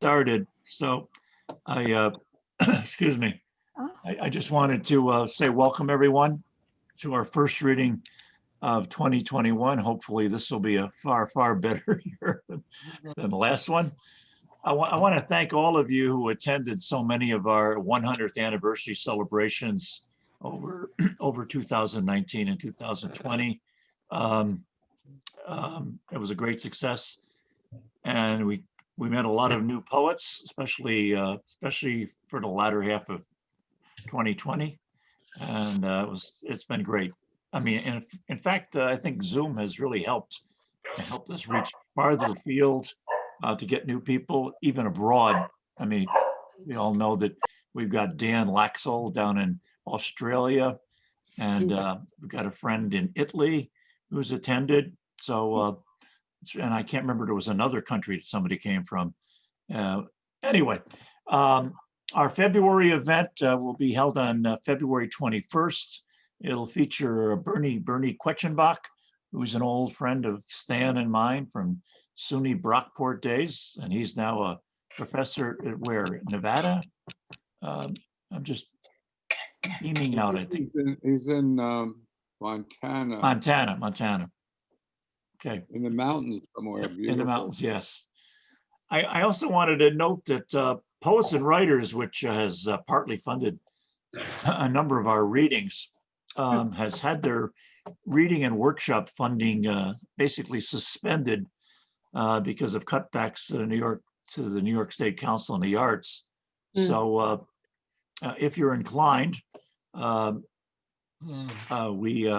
started. So I, excuse me, Oh, I just wanted to say welcome everyone to our first reading of 2021. Hopefully this will be a far, far better year than the last one. I want to thank all of you who attended so many of our 100th anniversary celebrations over, over 2019 and 2020. It was a great success. And we met a lot of new poets, especially for the latter half of 2020. And it's been great. I mean, in fact, I think Zoom has really helped us reach farther afield to get new people, even abroad. I mean, we all know that we've got Dan Laxell down in Australia, and we've got a friend in Italy who's attended. So, and I can't remember, there was another country that somebody came from. Anyway, our February event will be held on February 21st. It'll feature Bernie Quetchenbach, who's an old friend of Stan and mine from SUNY Brockport days, and he's now a professor at where, Nevada? I'm just beaming out, I think. He's in Montana. Montana. Okay. In the mountains somewhere. Beautiful. In the mountains, yes. I also wanted to note that Poets and Writers, which has partly funded a number of our readings, has had their reading and workshop funding basically suspended because of cutbacks to the New York State Council on the Arts. So if you're inclined, we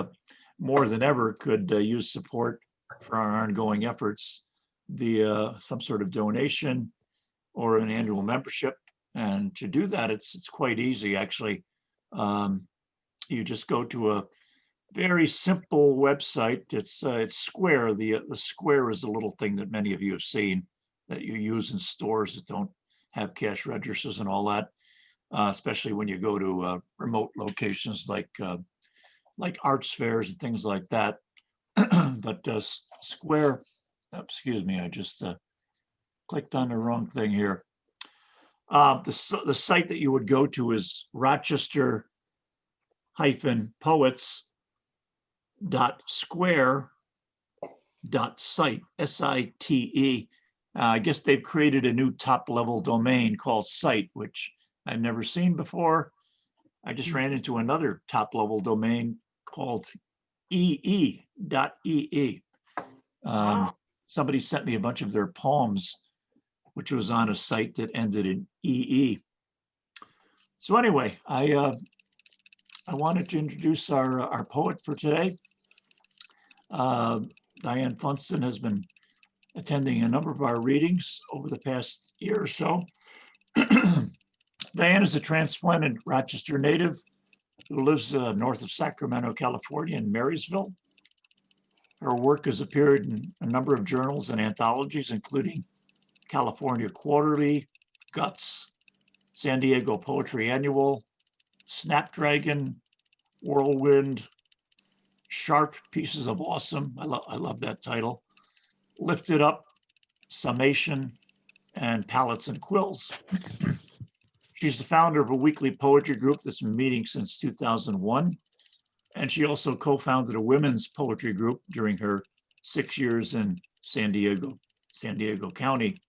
more than ever could use support for our ongoing efforts via some sort of donation or an annual membership. And to do that, it's quite easy, actually. You just go to a very simple website. It's Square. The Square is a little thing that many of you have seen that you use in stores that don't have cash registers and all that, especially when you go to remote locations like arts fairs and things like that. But Square, excuse me, I just clicked on the wrong thing here. The site that you would go to is Rochester-Poets.square.site, S-I-T-E. I guess they've created a new top-level domain called site, which I've never seen before. I just ran into another top-level domain called ee.ee. Somebody sent me a bunch of their poems, which was on a site that ended in EE. So anyway, I wanted to introduce our poet for today. Diane Funston has been attending a number of our readings over the past year or so. Diane is a transplanted Rochester native who lives north of Sacramento, California in Marysville. Her work has appeared in a number of journals and anthologies, including California Quarterly, Guts, San Diego Poetry Annual, Snapdragon, Whirlwind, Sharp Pieces of Awesome. I love that title. Lifted Up, Summation, and Palettes and Quills. She's the founder of a weekly poetry group that's been meeting since 2001. And she also co-founded a women's poetry group during her 6 years in San Diego County.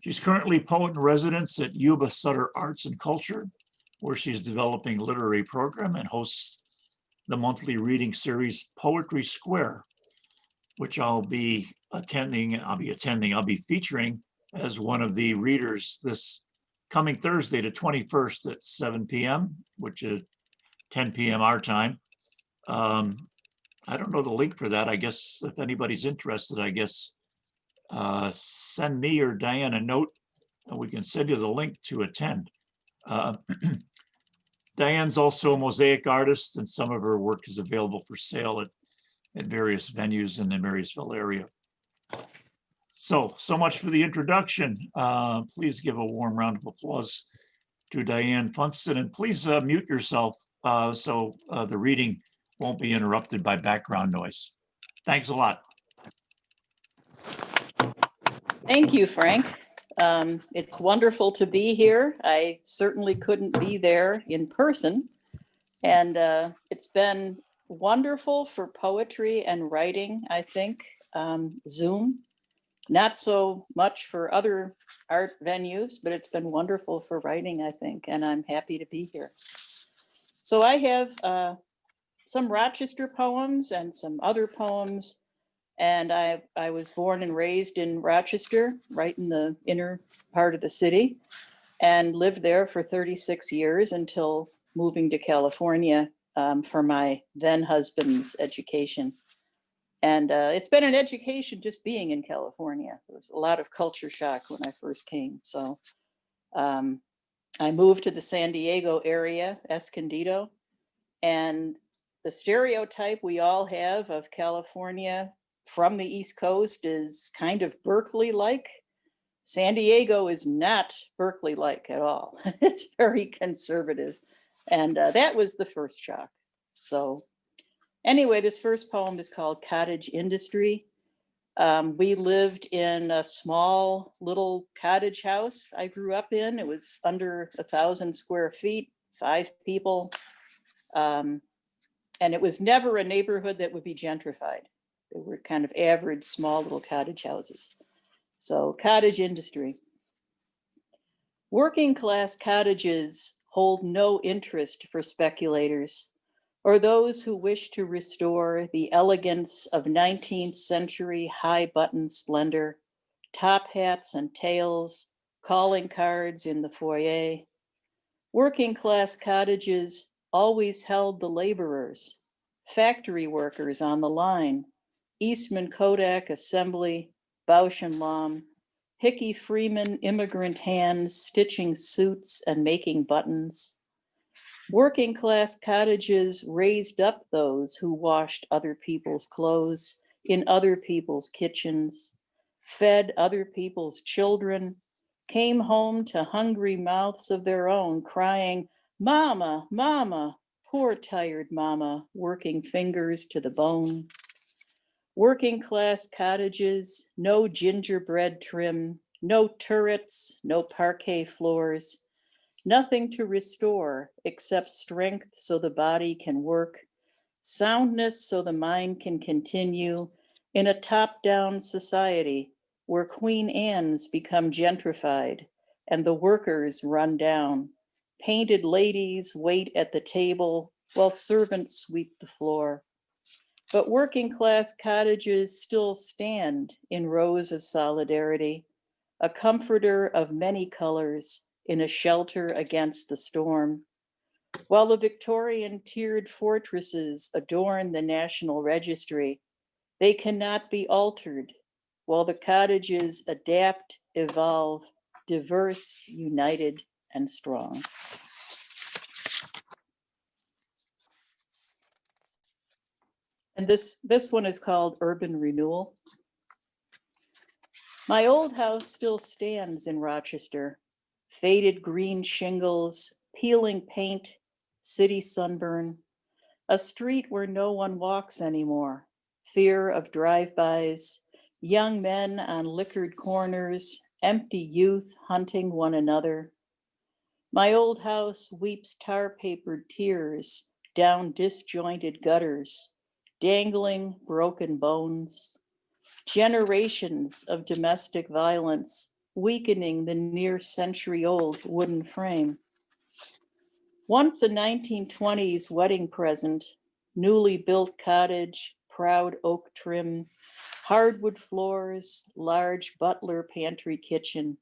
She's currently poet in residence at Yuba Sutter Arts and Culture, where she's developing a literary program and hosts the monthly reading series Poetry Square, which I'll be featuring as one of the readers this coming Thursday, the 21st at 7 p.m., which is 10 p.m. our time. I don't know the link for that. I guess if anybody's interested, I guess send me or Diane a note and we can send you the link to attend. Diane's also a mosaic artist, and some of her work is available for sale at various venues in the Marysville area. So much for the introduction. Please give a warm round of applause to Diane Funston, and please mute yourself so the reading won't be interrupted by background noise. Thanks a lot. thank you, Frank. It's wonderful to be here. I certainly couldn't be there in person. And it's been wonderful for poetry and writing, I think, Zoom. Not so much for other art venues, but it's been wonderful for writing, I think, and I'm happy to be here. So I have some Rochester poems and some other poems. And I was born and raised in Rochester, right in the inner part of the city, and lived there for 36 years until moving to California for my then husband's education. And it's been an education just being in California. There was a lot of culture shock when I first came. So I moved to the San Diego area, Escondido, and the stereotype we all have of California from the East Coast is kind of Berkeley-like. San Diego is not Berkeley-like at all. It's very conservative. And that was the first shock. So anyway, this first poem is called Cottage Industry. We lived in a small little cottage house I grew up in. It was under 1,000 square feet, 5 people. And it was never a neighborhood that would be gentrified. They were kind of average, small little cottage houses. So cottage industry. Working class cottages hold no interest for speculators or those who wish to restore the elegance of 19th century high button splendor, top hats and tails, calling cards in the foyer. Working class cottages always held the laborers, factory workers on the line, Eastman Kodak Assembly, Bausch and Lomb, Hickey Freeman immigrant hands stitching suits and making buttons. Working class cottages raised up those who washed other people's clothes in other people's kitchens, fed other people's children, came home to hungry mouths of their own, crying, "Mama, mama," poor tired mama, working fingers to the bone. Working class cottages, no gingerbread trim, no turrets, no parquet floors, nothing to restore except strength so the body can work, soundness so the mind can continue in a top-down society where Queen Anne's become gentrified and the workers run down. Painted ladies wait at the table while servants sweep the floor. But working class cottages still stand in rows of solidarity, a comforter of many colors in a shelter against the storm. While the Victorian tiered fortresses adorn the National Registry, they cannot be altered, while the cottages adapt, evolve, diverse, united, and strong. And this one is called Urban Renewal. My old house still stands in Rochester, faded green shingles, peeling paint, city sunburn, a street where no one walks anymore, fear of drive-bys, young men on liquored corners, empty youth hunting one another. My old house weeps tar-papered tears down disjointed gutters, dangling broken bones. Generations of domestic violence weakening the near century-old wooden frame. Once a 1920s wedding present, newly built cottage, proud oak trim, hardwood floors, large butler pantry kitchen,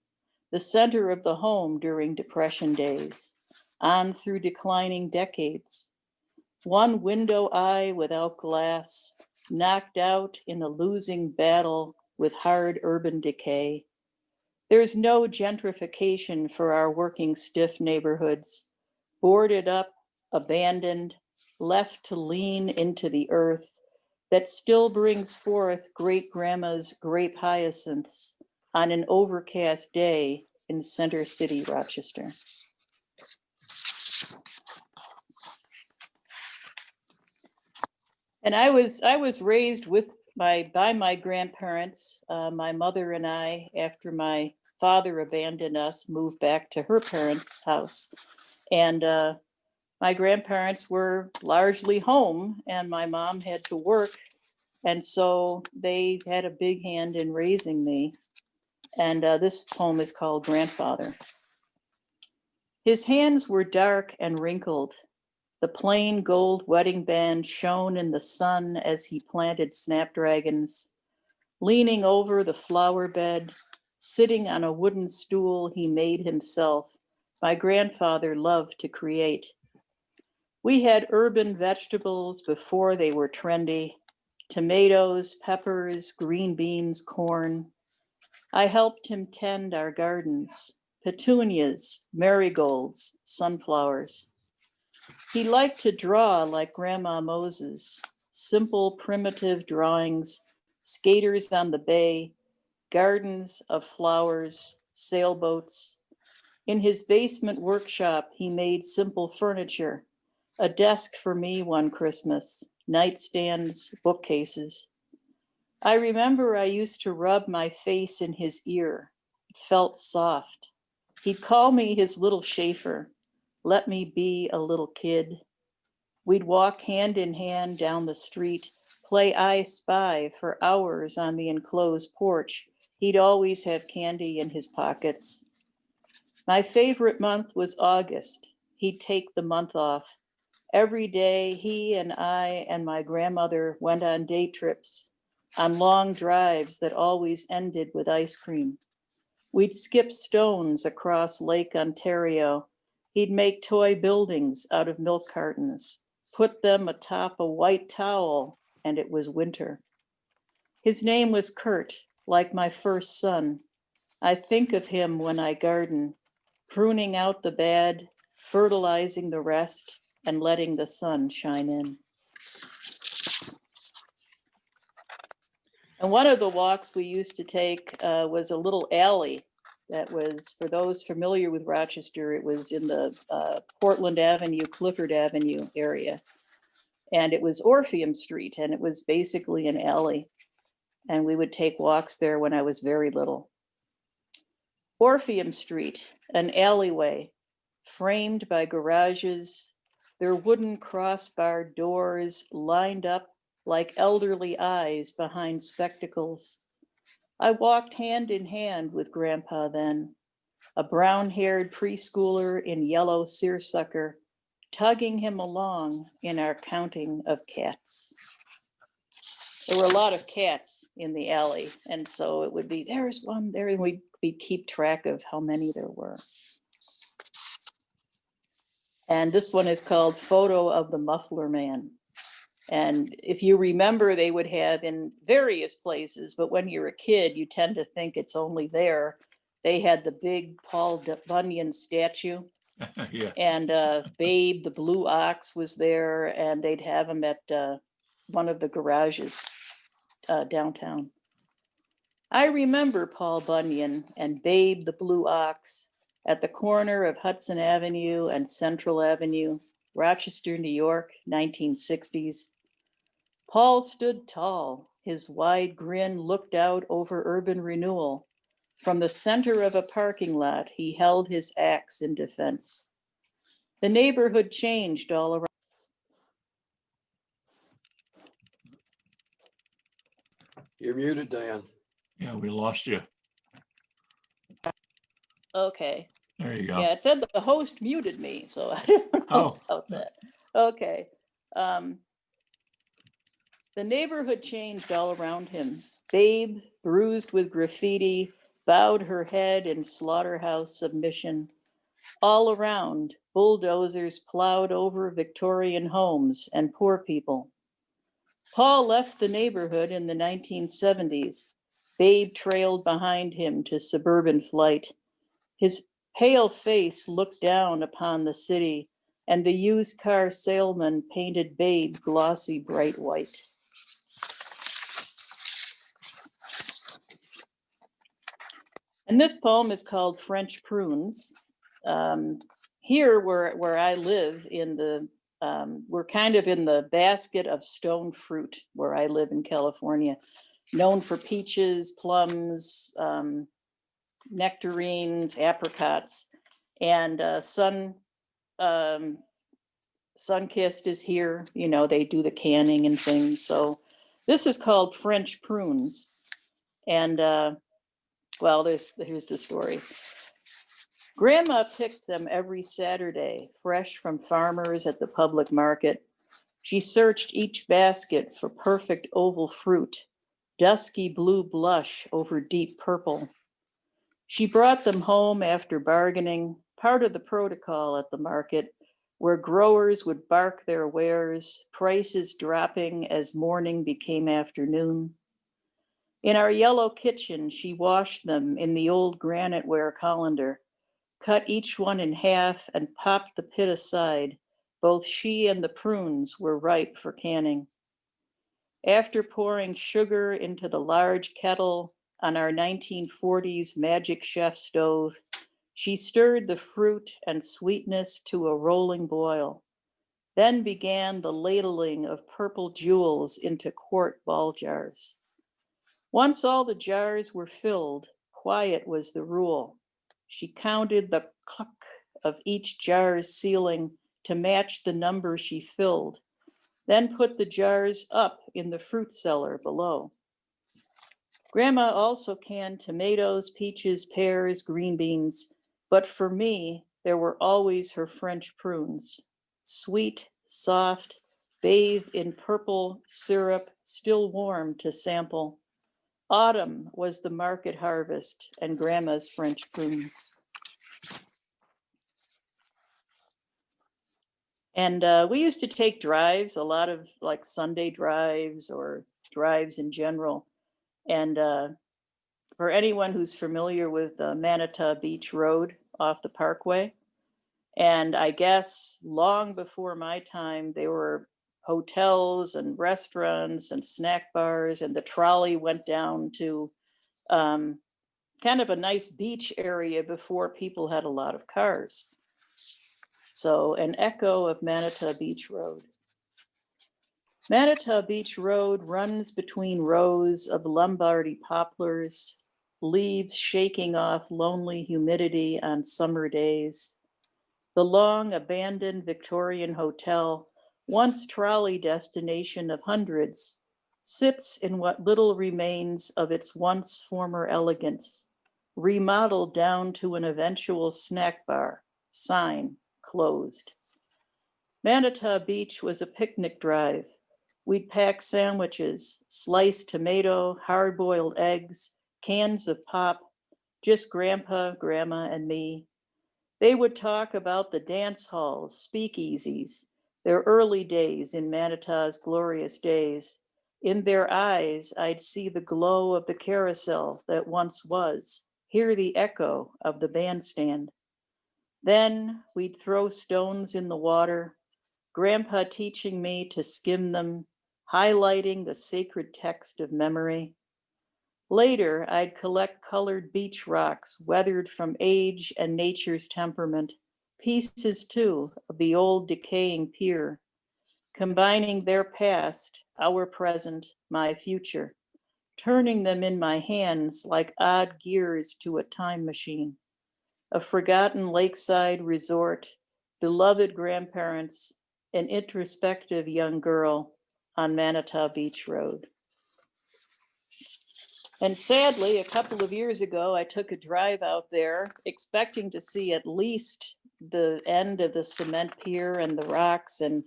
the center of the home during Depression days, on through declining decades. One window eye without glass, knocked out in a losing battle with hard urban decay. There's no gentrification for our working stiff neighborhoods, boarded up, abandoned, left to lean into the earth that still brings forth great grandma's grape hyacinths on an overcast day in Center City, Rochester. And I was raised by my grandparents, my mother and I, after my father abandoned us, moved back to her parents' house. And my grandparents were largely home and my mom had to work. And so they had a big hand in raising me. And this poem is called Grandfather. His hands were dark and wrinkled. The plain gold wedding band shone in the sun as he planted snapdragons. Leaning over the flower bed, sitting on a wooden stool he made himself, my grandfather loved to create. We had urban vegetables before they were trendy: tomatoes, peppers, green beans, corn. I helped him tend our gardens: petunias, marigolds, sunflowers. He liked to draw like Grandma Moses, simple, primitive drawings, skaters on the bay, gardens of flowers, sailboats. In his basement workshop, he made simple furniture: a desk for me one Christmas, nightstands, bookcases. I remember I used to rub my face in his ear. It felt soft. He'd call me his little Schaefer, let me be a little kid. We'd walk hand in hand down the street, play I Spy for hours on the enclosed porch. He'd always have candy in his pockets. My favorite month was August. He'd take the month off. Every day, he and I and my grandmother went on day trips, on long drives that always ended with ice cream. We'd skip stones across Lake Ontario. He'd make toy buildings out of milk cartons, put them atop a white towel, and it was winter. His name was Kurt, like my first son. I think of him when I garden, pruning out the bad, fertilizing the rest, and letting the sun shine in. And one of the walks we used to take was a little alley that was, for those familiar with Rochester, it was in the Portland Avenue, Clifford Avenue area. And it was Orpheum Street, and it was basically an alley. And we would take walks there when I was very little. Orpheum Street, an alleyway framed by garages, their wooden crossbar doors lined up like elderly eyes behind spectacles. I walked hand in hand with Grandpa then, a brown-haired preschooler in yellow seersucker, tugging him along in our counting of cats. There were a lot of cats in the alley, and so it would be, there's one there, and we'd keep track of how many there were. And this one is called Photo of the Muffler Man. And if you remember, they would have in various places, but when you're a kid, you tend to think it's only there. They had the big Paul Bunyan statue. Yeah. And Babe, the blue ox, was there, and they'd have him at one of the garages downtown. I remember Paul Bunyan and Babe, the blue ox, at the corner of Hudson Avenue and Central Avenue, Rochester, New York, 1960s. Paul stood tall. His wide grin looked out over urban renewal. From the center of a parking lot, he held his axe in defense. The neighborhood changed all around. You're muted, Diane. Yeah, we lost you. Okay. There you go. Yeah, it said the host muted me, so I don't know Oh. about that. Okay. The neighborhood changed all around him. Babe, bruised with graffiti, bowed her head in slaughterhouse submission. All around, bulldozers plowed over Victorian homes and poor people. Paul left the neighborhood in the 1970s. Babe trailed behind him to suburban flight. His pale face looked down upon the city, and the used car salesman painted Babe glossy bright white. And this poem is called French Prunes. Here where I live in the, we're kind of in the basket of stone fruit where I live in California, known for peaches, plums, nectarines, apricots, and Sunkist is here. You know, they do the canning and things. So this is called French prunes. And well, here's the story. Grandma picked them every Saturday, fresh from farmers at the public market. She searched each basket for perfect oval fruit, dusky blue blush over deep purple. She brought them home after bargaining, part of the protocol at the market, where growers would bark their wares, prices dropping as morning became afternoon. In our yellow kitchen, she washed them in the old graniteware colander, cut each one in half and popped the pit aside. Both she and the prunes were ripe for canning. After pouring sugar into the large kettle on our 1940s Magic Chef stove, she stirred the fruit and sweetness to a rolling boil, then began the ladling of purple jewels into quart ball jars. Once all the jars were filled, quiet was the rule. She counted the cluck of each jar's ceiling to match the number she filled, then put the jars up in the fruit cellar below. Grandma also canned tomatoes, peaches, pears, green beans, but for me, there were always her French prunes, sweet, soft, bathed in purple syrup, still warm to sample. Autumn was the market harvest and Grandma's French prunes. And we used to take drives, a lot of like Sunday drives or drives in general. And for anyone who's familiar with Manatee Beach Road off the Parkway, and I guess long before my time, there were hotels and restaurants and snack bars, and the trolley went down to kind of a nice beach area before people had a lot of cars. So an echo of Manatee Beach Road. Manatee Beach Road runs between rows of Lombardy poplars, leaves shaking off lonely humidity on summer days. The long abandoned Victorian hotel, once trolley destination of hundreds, sits in what little remains of its once former elegance, remodeled down to an eventual snack bar, sign closed. Manatee Beach was a picnic drive. We'd pack sandwiches, sliced tomato, hard-boiled eggs, cans of pop, just Grandpa, Grandma, and me. They would talk about the dance halls, speakeasies, their early days in Manataw's glorious days. In their eyes, I'd see the glow of the carousel that once was, hear the echo of the bandstand. Then we'd throw stones in the water, Grandpa teaching me to skim them, highlighting the sacred text of memory. Later, I'd collect colored beach rocks weathered from age and nature's temperament, pieces too of the old decaying pier, combining their past, our present, my future, turning them in my hands like odd gears to a time machine. A forgotten lakeside resort, beloved grandparents, an introspective young girl on Manatee Beach Road. And sadly, a couple of years ago, I took a drive out there expecting to see at least the end of the cement pier and the rocks, and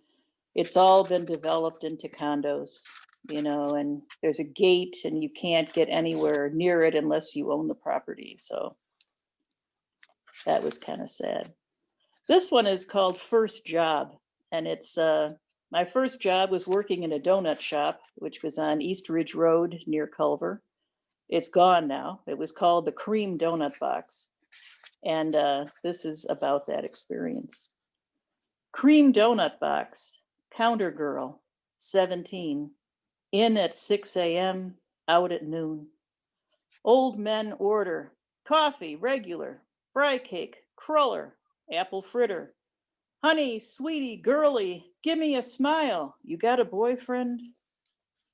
it's all been developed into condos, you know, and there's a gate and you can't get anywhere near it unless you own the property. So that was kind of sad. This one is called First Job, and it's my first job was working in a donut shop, which was on East Ridge Road near Culver. It's gone now. It was called the Cream Donut Box. And this is about that experience. Cream Donut Box, counter girl, 17, in at 6 a.m., out at noon. Old men order coffee, regular, fry cake, cruller, apple fritter. Honey, sweetie, girly, give me a smile. You got a boyfriend?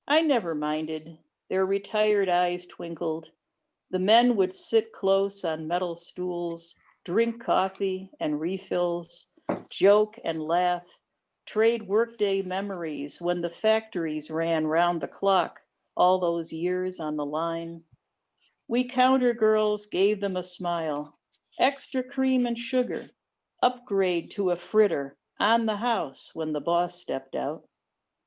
I never minded. Their retired eyes twinkled. The men would sit close on metal stools, drink coffee and refills, joke and laugh, trade workday memories when the factories ran round the clock, all those years on the line. We counter girls gave them a smile, extra cream and sugar, upgrade to a fritter, on the house when the boss stepped out.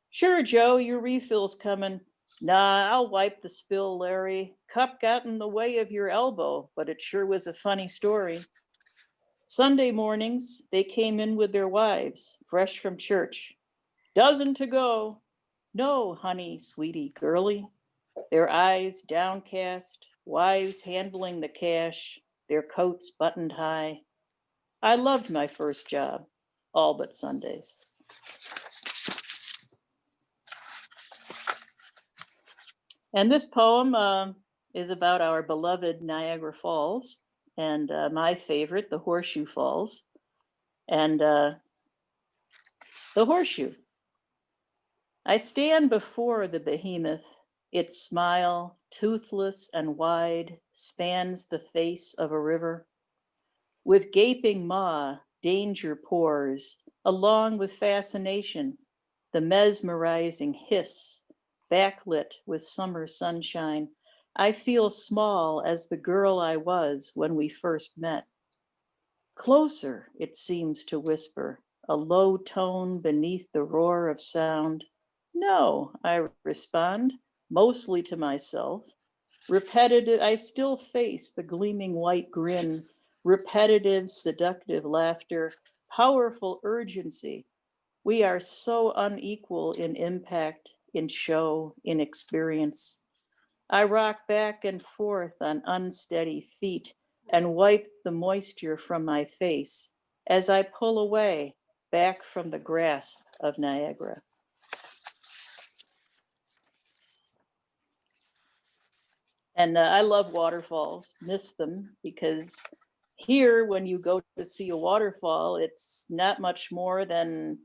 Sure, Joe, your refill's coming. Nah, I'll wipe the spill, Larry. Cup got in the way of your elbow, but it sure was a funny story. Sunday mornings, they came in with their wives, fresh from church. Dozen to go. No, honey, sweetie, girlie. Their eyes downcast, wives handling the cash, their coats buttoned high. I loved my first job, all but Sundays. And this poem is about our beloved Niagara Falls and my favorite, the Horseshoe Falls. And the horseshoe. I stand before the behemoth. Its smile, toothless and wide, spans the face of a river. With gaping maw, danger pours, along with fascination, the mesmerizing hiss, backlit with summer sunshine. I feel small as the girl I was when we first met. Closer, it seems to whisper, a low tone beneath the roar of sound. No, I respond, mostly to myself. Repetitive, I still face the gleaming white grin, repetitive, seductive laughter, powerful urgency. We are so unequal in impact, in show, in experience. I rock back and forth on unsteady feet and wipe the moisture from my face as I pull away back from the grasp of Niagara. And I love waterfalls, miss them, because here, when you go to see a waterfall, it's not much more than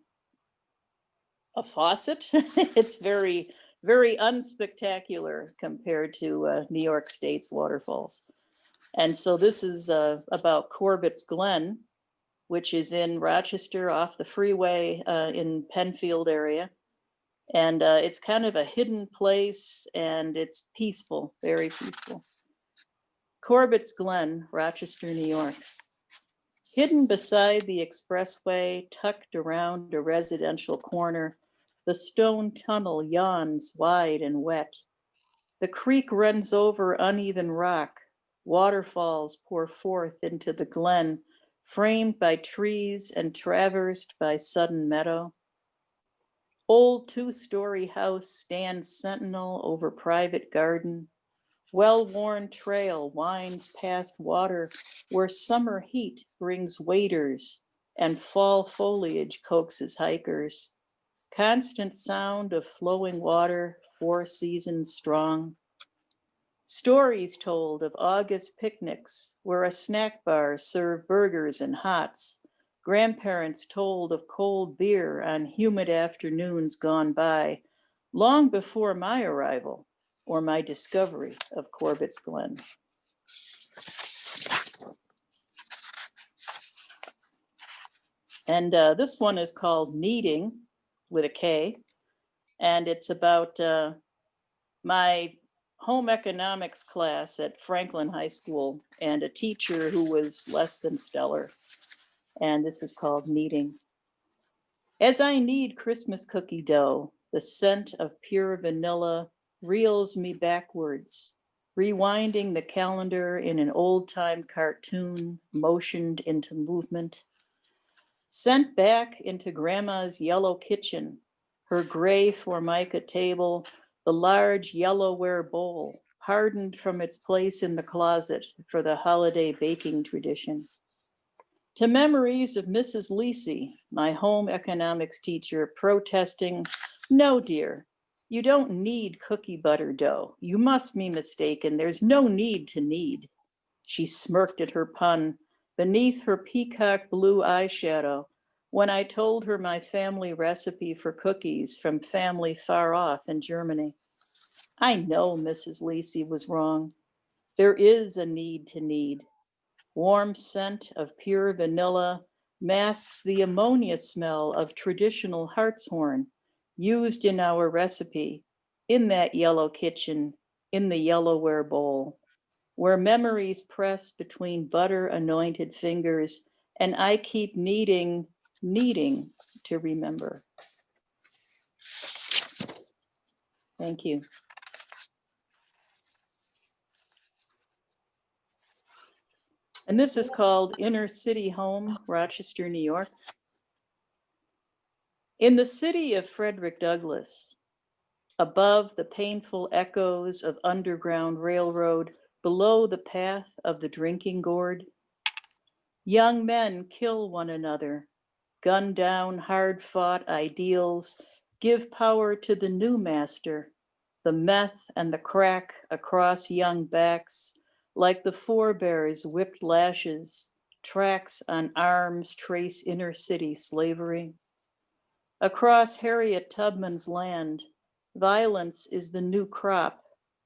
a faucet. It's very, very unspectacular compared to New York State's waterfalls. And so this is about Corbett's Glen, which is in Rochester off the freeway in Penfield area. And it's kind of a hidden place and it's peaceful, very peaceful. Corbett's Glen, Rochester, New York. Hidden beside the expressway, tucked around a residential corner, the stone tunnel yawns wide and wet. The creek runs over uneven rock. Waterfalls pour forth into the glen, framed by trees and traversed by sudden meadow. Old two-story house stands sentinel over private garden. Well-worn trail winds past water where summer heat brings waders and fall foliage coaxes hikers. Constant sound of flowing water, 4 seasons strong. Stories told of August picnics where a snack bar served burgers and hots. Grandparents told of cold beer on humid afternoons gone by, long before my arrival or my discovery of Corbett's Glen. And this one is called Kneading with a K. And it's about my home economics class at Franklin High School and a teacher who was less than stellar. And this is called Kneading. As I knead Christmas cookie dough, the scent of pure vanilla reels me backwards, rewinding the calendar in an old-time cartoon motioned into movement. Sent back into Grandma's yellow kitchen, her gray formica table, the large yellowware bowl, pardoned from its place in the closet for the holiday baking tradition. To memories of Mrs. Lisi, my home economics teacher, protesting, "No, dear, you don't need cookie butter dough. You must be mistaken. There's no need to knead." She smirked at her pun beneath her peacock blue eyeshadow when I told her my family recipe for cookies from family far off in Germany. I know Mrs. Lisi was wrong. There is a need to need. Warm scent of pure vanilla masks the ammonia smell of traditional hartshorn used in our recipe in that yellow kitchen, in the yellowware bowl, where memories press between butter anointed fingers, and I keep needing to remember. Thank you. And this is called Inner City Home, Rochester, New York. In the city of Frederick Douglass, above the painful echoes of Underground Railroad, below the path of the drinking gourd, young men kill one another, gun down hard-fought ideals, give power to the new master, the meth and the crack across young backs, like the forebears' whipped lashes, tracks on arms trace inner city slavery. Across Harriet Tubman's land, violence is the new crop,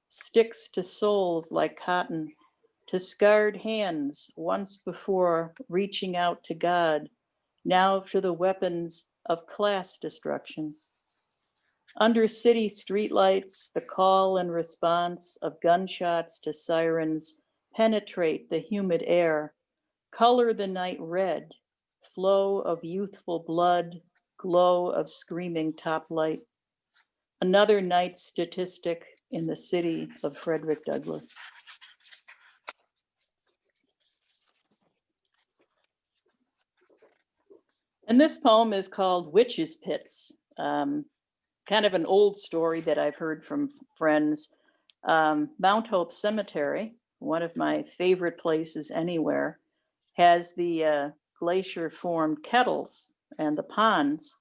sticks to souls like cotton, to scarred hands once before reaching out to God, now to the weapons of class destruction. Under city streetlights, the call and response of gunshots to sirens penetrate the humid air, color the night red, flow of youthful blood, glow of screaming toplight. Another night statistic in the city of Frederick Douglass. And this poem is called Witches' Pits. Kind of an old story that I've heard from friends. Mount Hope Cemetery, one of my favorite places anywhere, has the glacier-formed kettles and the ponds.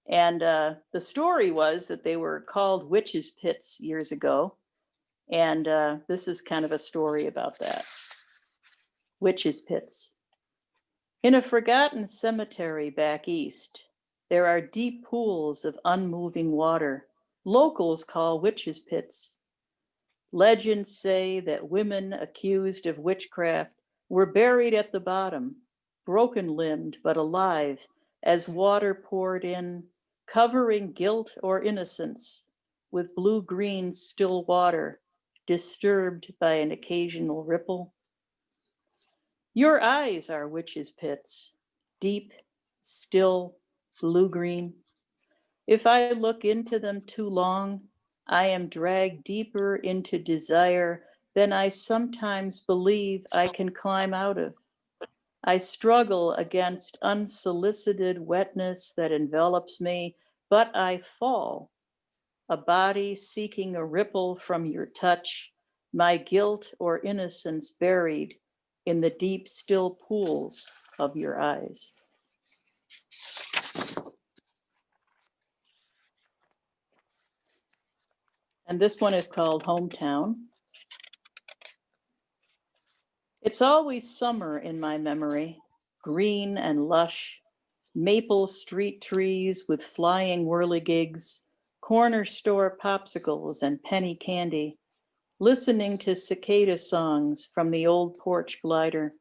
And the story was that they were called witches' pits years ago. And this is kind of a story about that. Witches' pits. In a forgotten cemetery back east, there are deep pools of unmoving water locals call witches' pits. Legends say that women accused of witchcraft were buried at the bottom, broken-limbed but alive, as water poured in, covering guilt or innocence with blue-green still water, disturbed by an occasional ripple. Your eyes are witches' pits, deep, still, blue-green. If I look into them too long, I am dragged deeper into desire than I sometimes believe I can climb out of. I struggle against unsolicited wetness that envelops me, but I fall, a body seeking a ripple from your touch, my guilt or innocence buried in the deep, still pools of your eyes. And this one is called Hometown. It's always summer in my memory, green and lush, maple street trees with flying whirligigs, corner store popsicles and penny candy, listening to cicada songs from the old porch glider.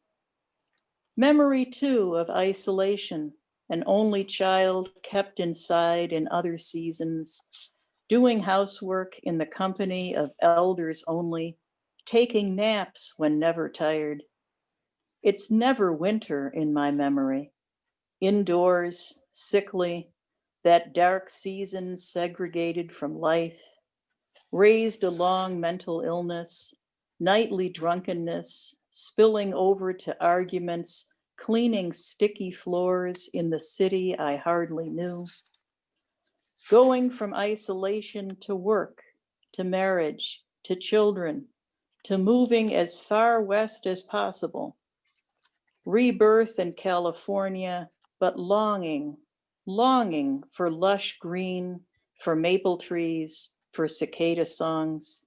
Memory too of isolation, an only child kept inside in other seasons, doing housework in the company of elders only, taking naps when never tired. It's never winter in my memory. Indoors, sickly, that dark season segregated from life, raised along mental illness, nightly drunkenness, spilling over to arguments, cleaning sticky floors in the city I hardly knew. Going from isolation to work, to marriage, to children, to moving as far west as possible. Rebirth in California, but longing for lush green, for maple trees, for cicada songs.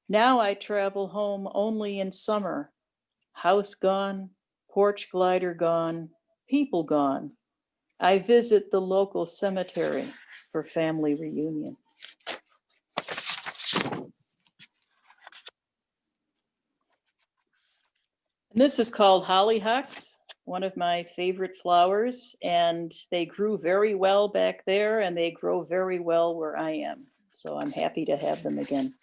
Now I travel home only in summer, house gone, porch glider gone, people gone. I visit the local cemetery for family reunion. And this is called hollyhocks, one of my favorite flowers, and they grew very well back there and they grow very well where I am. So I'm happy to have them again.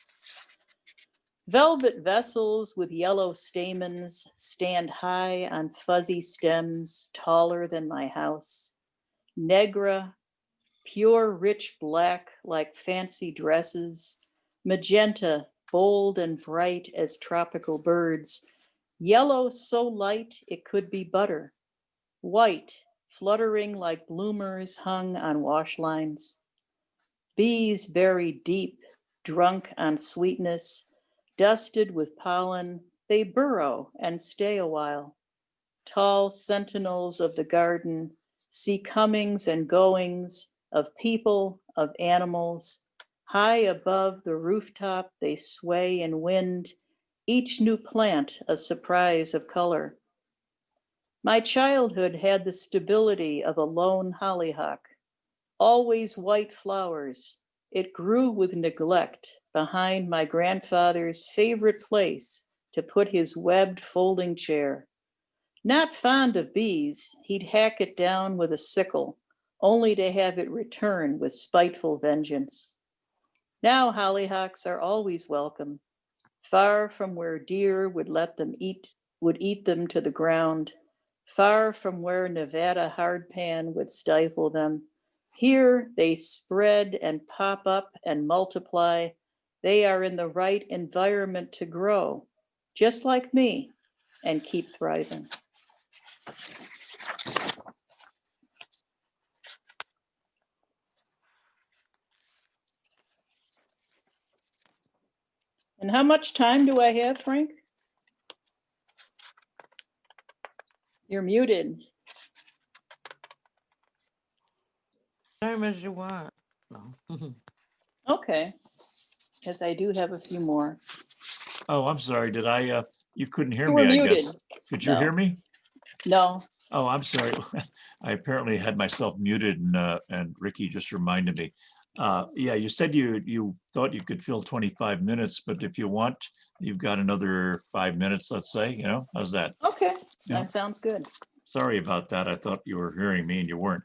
Velvet vessels with yellow stamens stand high on fuzzy stems taller than my house. Negra, pure rich black like fancy dresses, magenta, bold and bright as tropical birds, yellow so light it could be butter, white, fluttering like bloomers hung on wash lines. Bees buried deep, drunk on sweetness, dusted with pollen, they burrow and stay a while. Tall sentinels of the garden see comings and goings of people, of animals. High above the rooftop, they sway in wind, each new plant a surprise of color. My childhood had the stability of a lone hollyhock, always white flowers. It grew with neglect behind my grandfather's favorite place to put his webbed folding chair. Not fond of bees, he'd hack it down with a sickle, only to have it return with spiteful vengeance. Now hollyhocks are always welcome, far from where deer would eat them to the ground, far from where Nevada hardpan would stifle them. Here they spread and pop up and multiply. They are in the right environment to grow, just like me, and keep thriving. And how much time do I have, Frank? You're muted. Time as you want. No. Okay, because I do have a few more. Oh, I'm sorry. Did I, you couldn't hear You me, were I muted. guess. Could you No. hear me? No, Oh, I'm sorry. I apparently had myself muted and Ricky just reminded me. Yeah, you said you thought you could fill 25 minutes, but if you want, you've got another 5 minutes, let's say, how's that? okay, Yeah. that sounds good. Sorry about that. I thought you were hearing me and you weren't.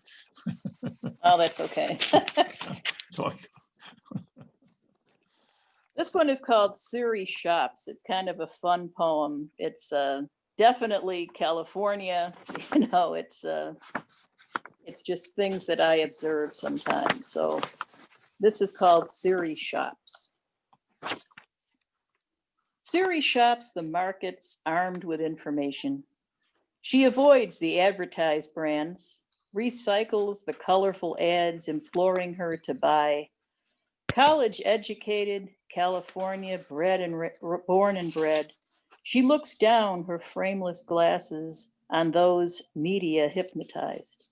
Oh, that's okay. So This one is called Siri Shops. It's kind of a fun poem. It's definitely California. It's just things that I observe sometimes. So this is called Siri Shops. Siri shops the markets armed with information. She avoids the advertised brands, recycles the colorful ads imploring her to buy. College educated, California, born and bred, she looks down her frameless glasses on those media hypnotized.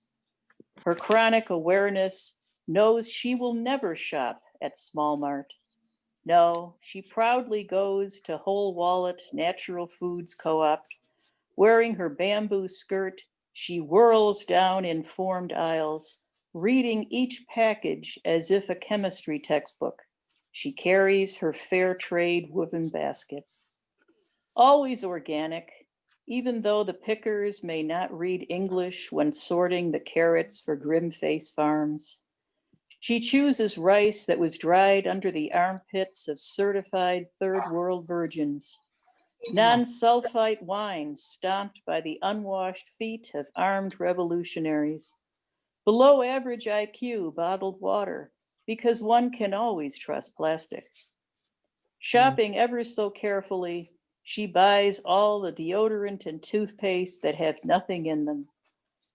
Her chronic awareness knows she will never shop at Small Mart. No, she proudly goes to Whole Wallet Natural Foods Co-op. Wearing her bamboo skirt, she whirls down informed aisles, reading each package as if a chemistry textbook. She carries her fair trade woven basket. Always organic, even though the pickers may not read English when sorting the carrots for Grimface Farms. She chooses rice that was dried under the armpits of certified third world virgins. Non-sulfite wines stomped by the unwashed feet of armed revolutionaries. Below average IQ bottled water, because one can always trust plastic. Shopping ever so carefully, she buys all the deodorant and toothpaste that have nothing in them.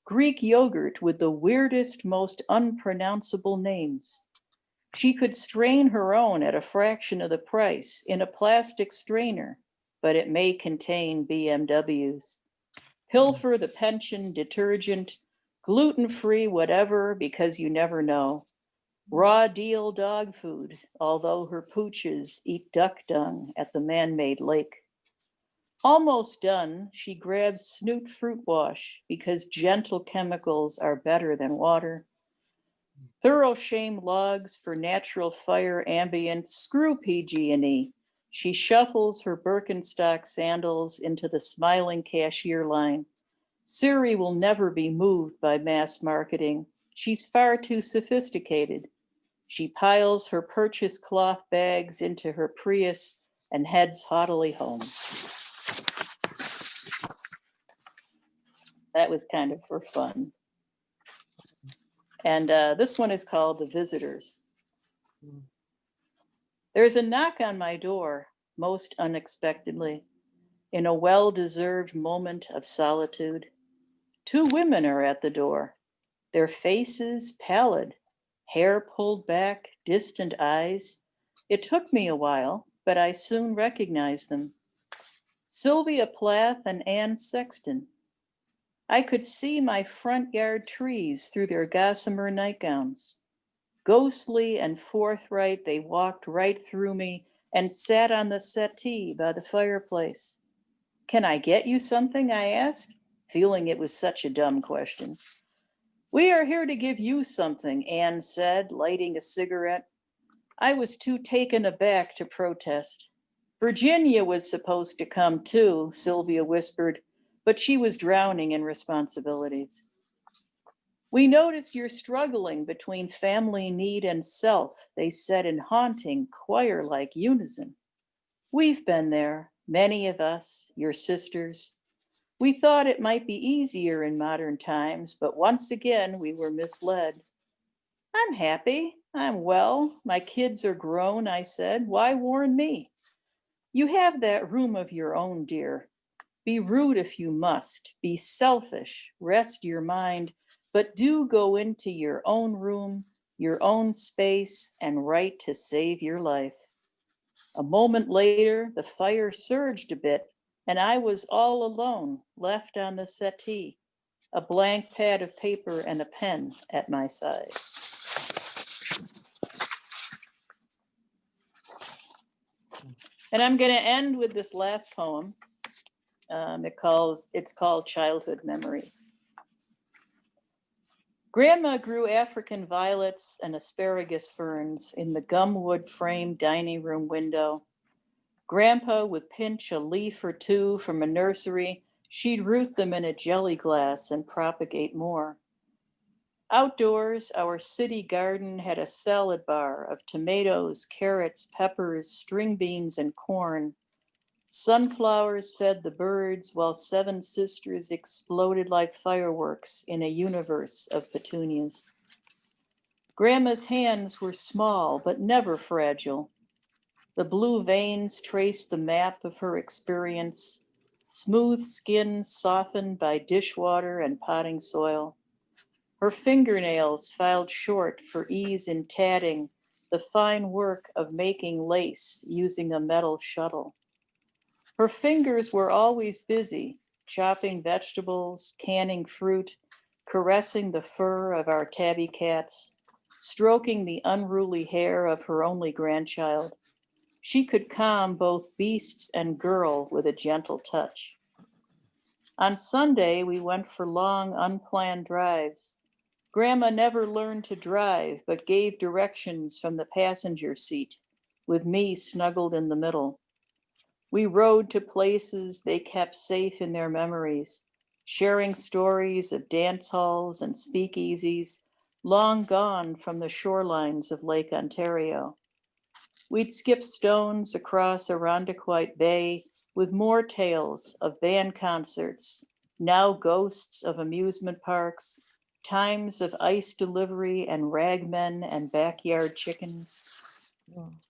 Greek yogurt with the weirdest, most unpronounceable names. She could strain her own at a fraction of the price in a plastic strainer, but it may contain BMWs. Pilfer the pension detergent, gluten-free whatever, because you never know. Raw deal dog food, although her pooches eat duck dung at the man-made lake. Almost done, she grabs Snoot fruit wash because gentle chemicals are better than water. Thorough shame logs for natural fire ambient, screw PG&E. She shuffles her Birkenstock sandals into the smiling cashier line. Siri will never be moved by mass marketing. She's far too sophisticated. She piles her purchase cloth bags into her Prius and heads haughtily home. That was kind of for fun. And this one is called The Visitors. There's a knock on my door, most unexpectedly, in a well-deserved moment of solitude. Two women are at the door, their faces pallid, hair pulled back, distant eyes. It took me a while, but I soon recognized them. Sylvia Plath and Anne Sexton. I could see my front yard trees through their gossamer nightgowns. Ghostly and forthright, they walked right through me and sat on the settee by the fireplace. "Can I get you something?" I asked, feeling it was such a dumb question. "We are here to give you something," Anne said, lighting a cigarette. I was too taken aback to protest. "Virginia was supposed to come too," Sylvia whispered, but she was drowning in responsibilities. "We notice you're struggling between family need and self," they said in haunting, choir-like unison. "We've been there, many of us, your sisters. We thought it might be easier in modern times, but once again we were misled." "I'm happy. I'm well. My kids are grown," I said. "Why warn me?" "You have that room of your own, dear. Be rude if you must. Be selfish. Rest your mind. But do go into your own room, your own space, and write to save your life." A moment later, the fire surged a bit, and I was all alone, left on the settee, a blank pad of paper and a pen at my side. And I'm going to end with this last poem. It's called Childhood Memories. Grandma grew African violets and asparagus ferns in the gumwood framed dining room window. Grandpa would pinch a leaf or two from a nursery. She'd root them in a jelly glass and propagate more. Outdoors, our city garden had a salad bar of tomatoes, carrots, peppers, string beans, and corn. Sunflowers fed the birds while seven sisters exploded like fireworks in a universe of petunias. Grandma's hands were small but never fragile. The blue veins traced the map of her experience, smooth skin softened by dishwater and potting soil. Her fingernails filed short for ease in tatting, the fine work of making lace using a metal shuttle. Her fingers were always busy, chopping vegetables, canning fruit, caressing the fur of our tabby cats, stroking the unruly hair of her only grandchild. She could calm both beasts and girl with a gentle touch. On Sunday, we went for long, unplanned drives. Grandma never learned to drive, but gave directions from the passenger seat, with me snuggled in the middle. We rode to places they kept safe in their memories, sharing stories of dance halls and speakeasies, long gone from the shorelines of Lake Ontario. We'd skip stones across Irondequoit Bay with more tales of band concerts, now ghosts of amusement parks, times of ice delivery and ragmen and backyard chickens.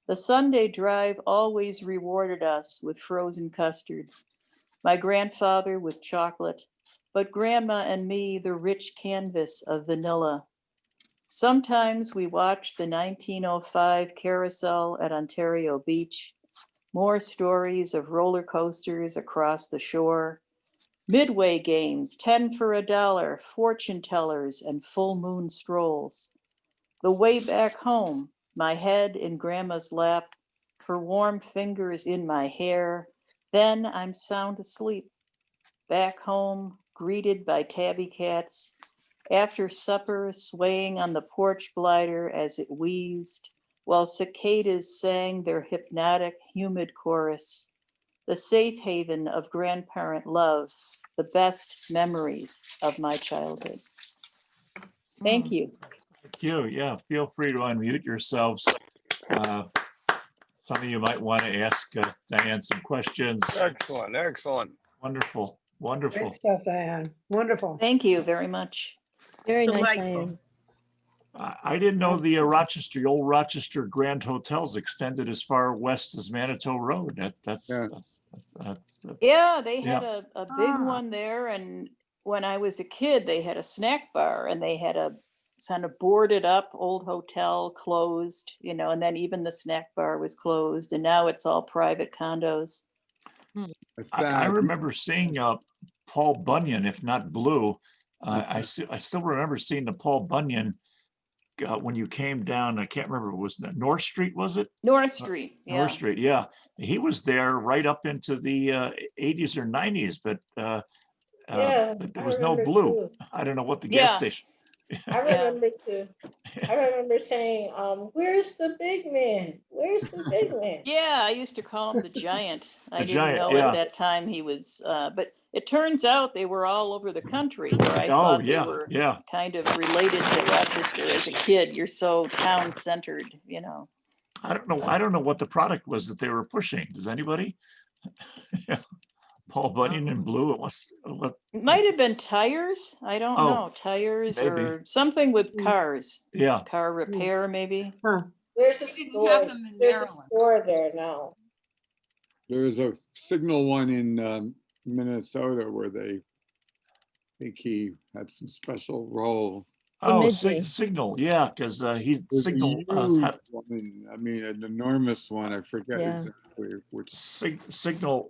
The Sunday drive always rewarded us with frozen custard, my grandfather with chocolate, but Grandma and me the rich canvas of vanilla. Sometimes we watched the 1905 carousel at Ontario Beach, more stories of roller coasters across the shore, Midway games, 10 for $1, fortune tellers, and full moon strolls. The way back home, my head in Grandma's lap, her warm fingers in my hair, then I'm sound asleep. Back home, greeted by tabby cats, after supper swaying on the porch glider as it wheezed, while cicadas sang their hypnotic humid chorus, the safe haven of grandparent love, the best memories of my childhood. Thank you. Thank you. Yeah, feel free to unmute yourselves. Some of you might want to ask Diane some questions. Excellent, excellent. Wonderful, wonderful. Great stuff, Diane. Wonderful. Thank you very much. Very nice, Delightful. Diane. I didn't know the Rochester, old Rochester Grand Hotels extended as far west as Manitou Road. That's Yeah, they had Yeah. a big Ah. one there. And when I was a kid, they had a snack bar and they had a kind of boarded up old hotel closed, you know, and then even the snack bar was closed. And now it's all private condos. I remember seeing Paul Bunyan, if not Blue. I still remember seeing the Paul Bunyan when you came down. I can't remember, was that North Street, was it? North Street, yeah. North Street, yeah. He was there right up into the 80s or 90s, but Yeah, there I was no remember Blue. too. I don't know what the Yeah. gas station. I remember too. I remember saying, where's the big man? Where's the big man? Yeah, I used to call him the Giant. I The didn't Giant, know yeah. at that time he was, but it turns out they were all over the country where I Oh, thought they yeah, were yeah. kind of related to Rochester as a kid. You're so town centered, you know. I don't know what the product was that they were pushing. Does anybody? Yeah. Paul Bunyan and Blue. It was what? It might have been tires. I don't Oh, know. Tires maybe. or something with cars. Yeah. Car repair, maybe. Huh. There's a store, in there's a Maryland. store there now. There's a Signal one in Minnesota where they think he had some special role. Oh, Bemidji. Signal. Yeah, because he's There's a Signal huge had one, I mean, an enormous one. I forget Yeah. exactly which. Signal.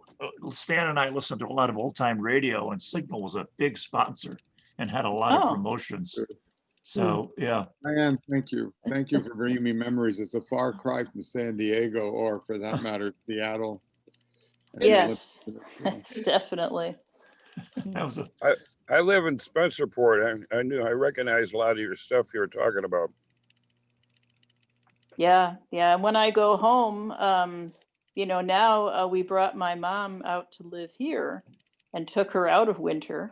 Stan and I listened to a lot of old time radio, and Signal was a big sponsor and had a lot of Oh. promotions. So yeah, Diane, thank you. Thank you for bringing me memories. It's a far cry from San Diego, or for that matter, Seattle. And Yes, Olympic- it's definitely. that was a I live in Spencerport. I recognize a lot of your stuff you're talking about. Yeah, yeah. And when I go home, you know, now we brought my mom out to live here and took her out of winter.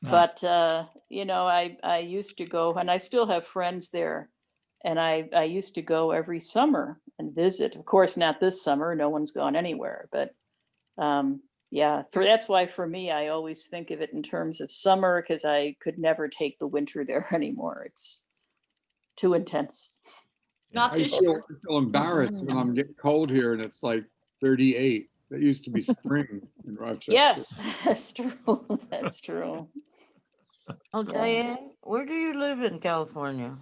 Ah. But you know, I used to go, and I still have friends there, and I used to go every summer and visit. Of course, not this summer. No one's gone anywhere. But yeah, that's why for me, I always think of it in terms of summer because I could never take the winter there anymore. It's too intense. Not I this feel, year. I feel embarrassed when I'm getting cold here and it's like 38. That used to be spring in Rochester. Yes, that's true. That's true. Oh, Yeah. Diane, where do you live in California?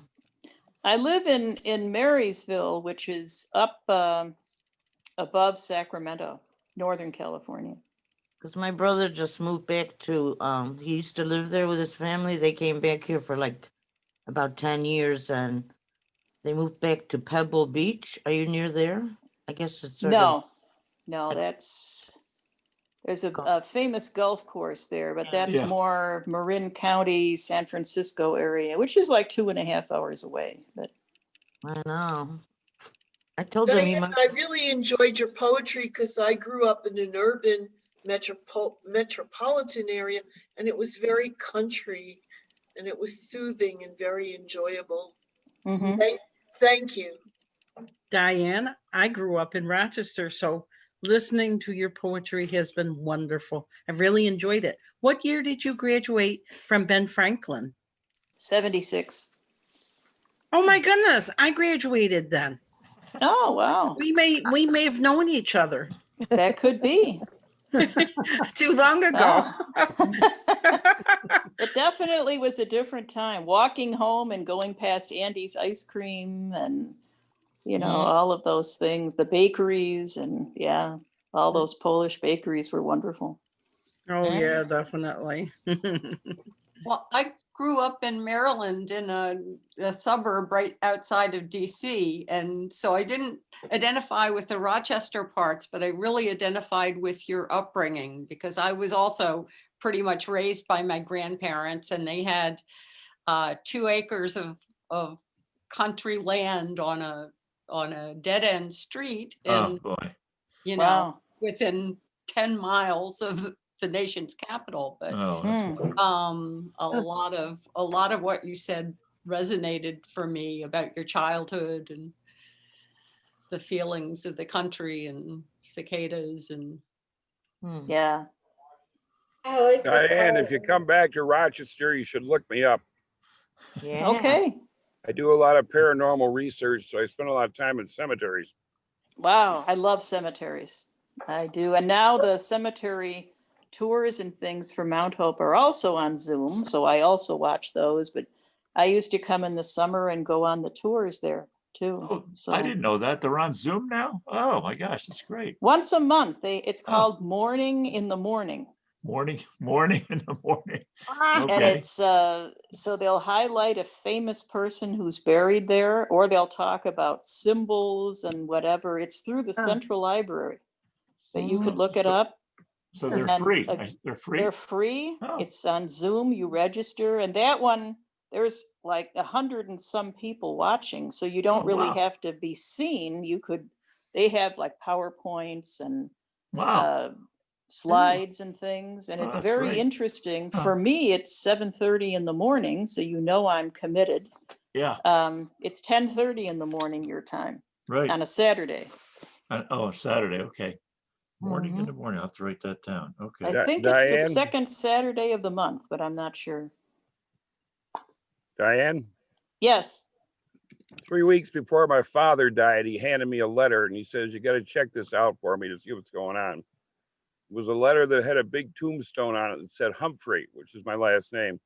I live in Marysville, which is up above Sacramento, Northern California. Because my brother just moved back to, he used to live there with his family. They came back here for like about 10 years and they moved back to Pebble Beach. Are you near there? I guess it's sort of. No, there's a famous golf course there, but that's Yeah. more Marin County, San Francisco area, which is like 2.5 hours away. But I know. I told them you Diane, might. I really enjoyed your poetry because I grew up in an urban metropolitan area, and it was very country, and it was soothing and very enjoyable. mhm. Thank you. Diane, I grew up in Rochester, so listening to your poetry has been wonderful. I've really enjoyed it. What year did you graduate from Ben Franklin? 76. Oh my goodness, I graduated then. Oh, wow. We may have known each other That could be. too long ago. It definitely was a different time. Walking home and going past Andy's ice cream and, you know, all of those things, the bakeries and yeah, all those Polish bakeries were wonderful. Oh yeah, definitely. Well, I grew up in Maryland in a suburb right outside of DC. And so I didn't identify with the Rochester parts, but I really identified with your upbringing because I was also pretty much raised by my grandparents and they had 2 acres of country land on a dead end street. Oh And boy. you know, Wow. within 10 miles of the nation's capital. But Oh, that's Hmm. cool. a lot of what you said resonated for me about your childhood and the feelings of the country and cicadas and Yeah. I like the Diane, if part- you come back to Rochester, you should look me up. Yeah. Okay. I do a lot of paranormal research, so I spend a lot of time in cemeteries. Wow. I love cemeteries. I do. And now the cemetery tours and things for Mount Hope are also on Zoom. So I also watch those. But I used to come in the summer and go on the tours there too. Oh, So I didn't know that. They're on Zoom now? Oh, my gosh, that's great. once a month, it's Oh. called Morning in the Morning. Morning in the morning. And Okay. it's so they'll highlight a famous person who's buried there, or they'll talk about symbols and whatever. It's through the Central Library. But you could look it So- up. So they're And, free. uh, They're free? They're free. Oh. It's on Zoom. You register, and that one there's like 100 and some people watching, so you don't Oh, really wow. have to be seen. You could. They have like PowerPoints and Wow. slides and things, and Oh, it's that's very great. interesting. Huh. For me, it's 7:30 in the morning, so you know I'm committed. Yeah, It's 10:30 in the morning your time right. on a Saturday. Oh, Saturday, okay. Morning in the morning. I'll have to write that down. Okay. I think it's the Diane? second Saturday of the month, but I'm not sure. Diane, Yes. 3 weeks before my father died, he handed me a letter and he says, you got to check this out for me to see what's going on. It was a letter that had a big tombstone on it that said Humphrey, which is my last name.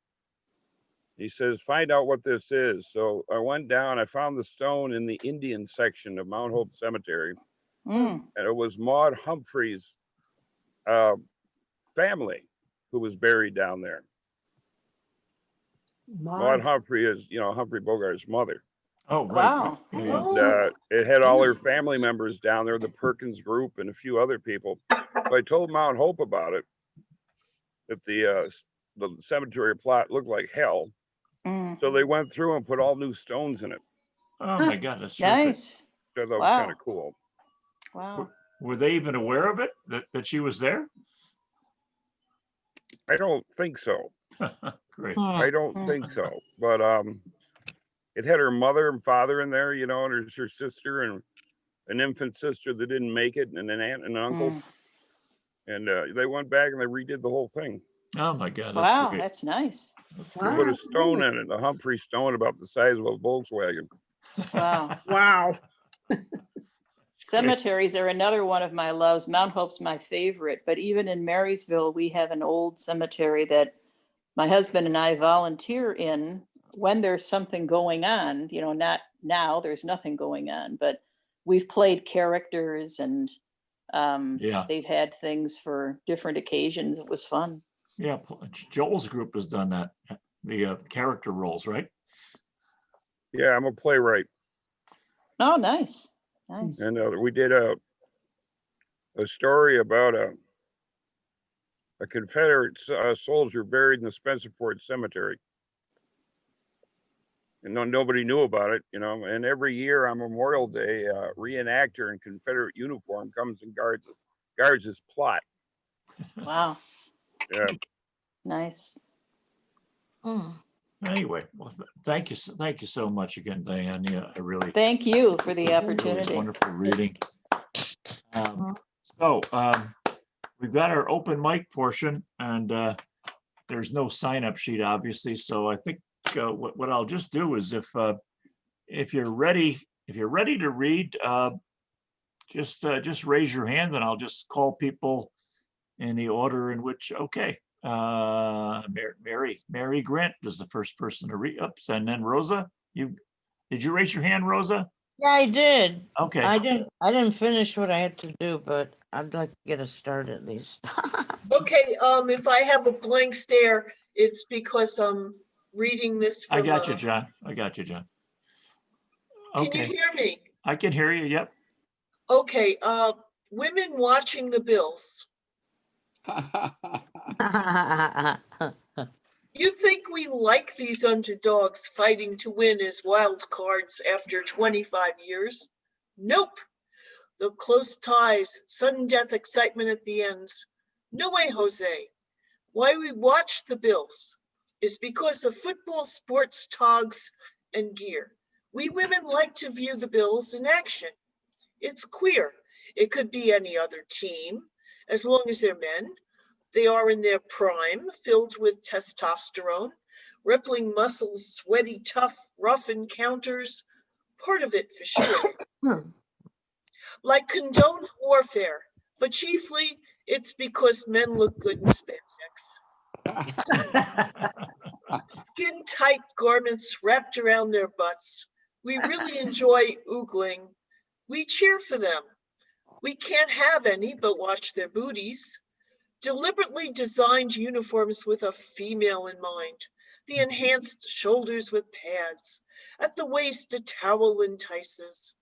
He says, find out what this is. So I went down, I found the stone in the Indian section of Mount Hope Cemetery, Mm. and it was Maud Humphrey's family who was buried down there. Maud Humphrey is, Humphrey Bogart's mother. Oh, right. Wow. Yeah. And it had all her family members down there, the Perkins group and a few other people. So I told Mount Hope about it, that the cemetery plot looked like hell. Mm. So they went through and put all new stones in it. Oh, my God, that's terrific. Nice. Which I thought was Wow. kind of cool. Wow. Were they even aware of it, that she was there? I don't think so. Great. I don't think so. But it had her mother and father in there, and her sister and an infant sister that didn't make it, and an aunt and an uncle. Mm. And they went back and they redid the whole thing. Oh, my God, that's Wow, great. that's nice. That's They great. put a stone in it, a Humphrey stone about the size of a Volkswagen. Wow. Wow. Cemeteries are another one of my loves. Mount Hope's my favorite, but even in Marysville, we have an old cemetery that my husband and I volunteer in when there's something going on, not now, there's nothing going on, but we've played characters and Yeah. they've had things for different occasions. It was fun. Yeah, Joel's group has done that, the character roles, right? Yeah, I'm a playwright. Oh, nice. Nice. And we did a story about a Confederate soldier buried in the Spencerport Cemetery. And nobody knew about it, and every year on Memorial Day, a reenactor in Confederate uniform comes and guards his plot. Wow. Yeah. Nice. Anyway, well, thank you so much again, Diane. Yeah, I really. Thank you for the really opportunity. wonderful reading. So we've got our open mic portion, and there's no sign-up sheet, obviously. So I think what I'll just do is, if you're ready to read, just raise your hand, and I'll just call people in the order in which. Okay, Mary Grant is the first person to read. Oops, and then Rosa. Did you raise your hand, Rosa? Yeah, I did. Okay. I didn't finish what I had to do, but I'd like to get a start at least. Okay, if I have a blank stare, it's because I'm reading this from. I got you, John. Can you Can you hear me? I can hear you. Yep. Okay, women watching the Bills. You think we like these underdogs fighting to win as wild cards after 25 years? Nope. the close ties, sudden death excitement at the ends. No way, Jose. Why we watch the Bills is because of football, sports, togs, and gear. We women like to view the Bills in action. It's queer. It could be any other team, as long as they're men. They are in their prime, filled with testosterone, rippling muscles, sweaty, tough, rough encounters. Part of it for sure. Like condoned warfare, but chiefly it's because men look good in spandex. Skin tight garments wrapped around their butts. We really enjoy oogling. We cheer for them. We can't have any but watch their booties. Deliberately designed uniforms with a female in mind. The enhanced shoulders with pads. At the waist, a towel entices.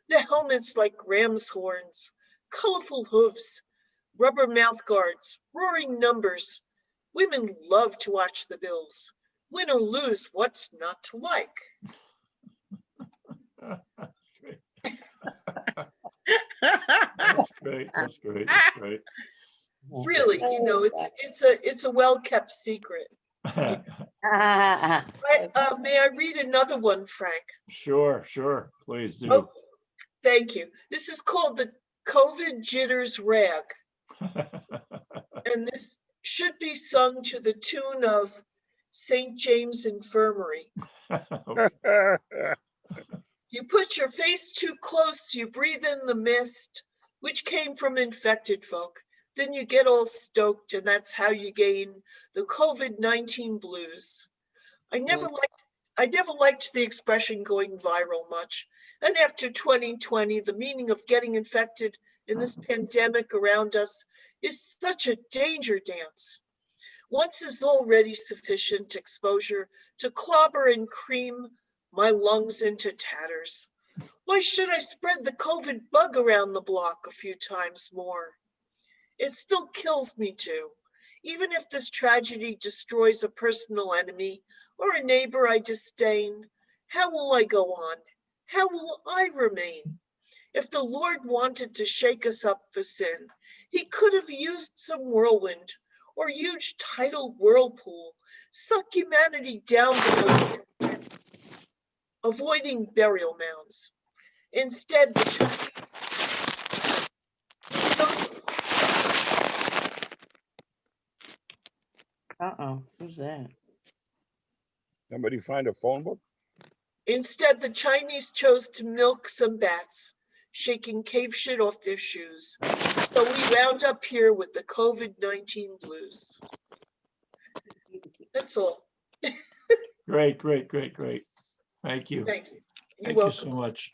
The helmets like ram's horns. Colorful hooves. Rubber mouth guards. Roaring numbers. Women love to watch the Bills. Win or lose, what's not to like? That's great. That's great. That's great. Really, you know, it's a well-kept secret. May I read another one, Frank? Sure, sure. Please do. Oh, thank you. This is called the COVID Jitters Rag. And this should be sung to the tune of St. James Infirmary. You put your face too close, you breathe in the mist, which came from infected folk. Then you get all stoked, and that's how you gain the COVID-19 blues. I never liked the expression going viral much. And after 2020, the meaning of getting infected in this pandemic around us is such a danger dance. Once is already sufficient exposure to clobber and cream my lungs into tatters. Why should I spread the COVID bug around the block a few times more? It still kills me too. Even if this tragedy destroys a personal enemy or a neighbor I disdain, how will I go on? How will I remain? If the Lord wanted to shake us up for sin, he could have used some whirlwind or huge tidal whirlpool, suck humanity down below, avoiding burial mounds. Instead, the Chinese Uh-oh, who's that? Somebody find a phone book? Instead, the Chinese chose to milk some bats, shaking cave shit off their shoes. So we wound up here with the COVID-19 blues. That's all. Great, great, great, great. Thank you. Thanks. You're Thank you welcome. so much.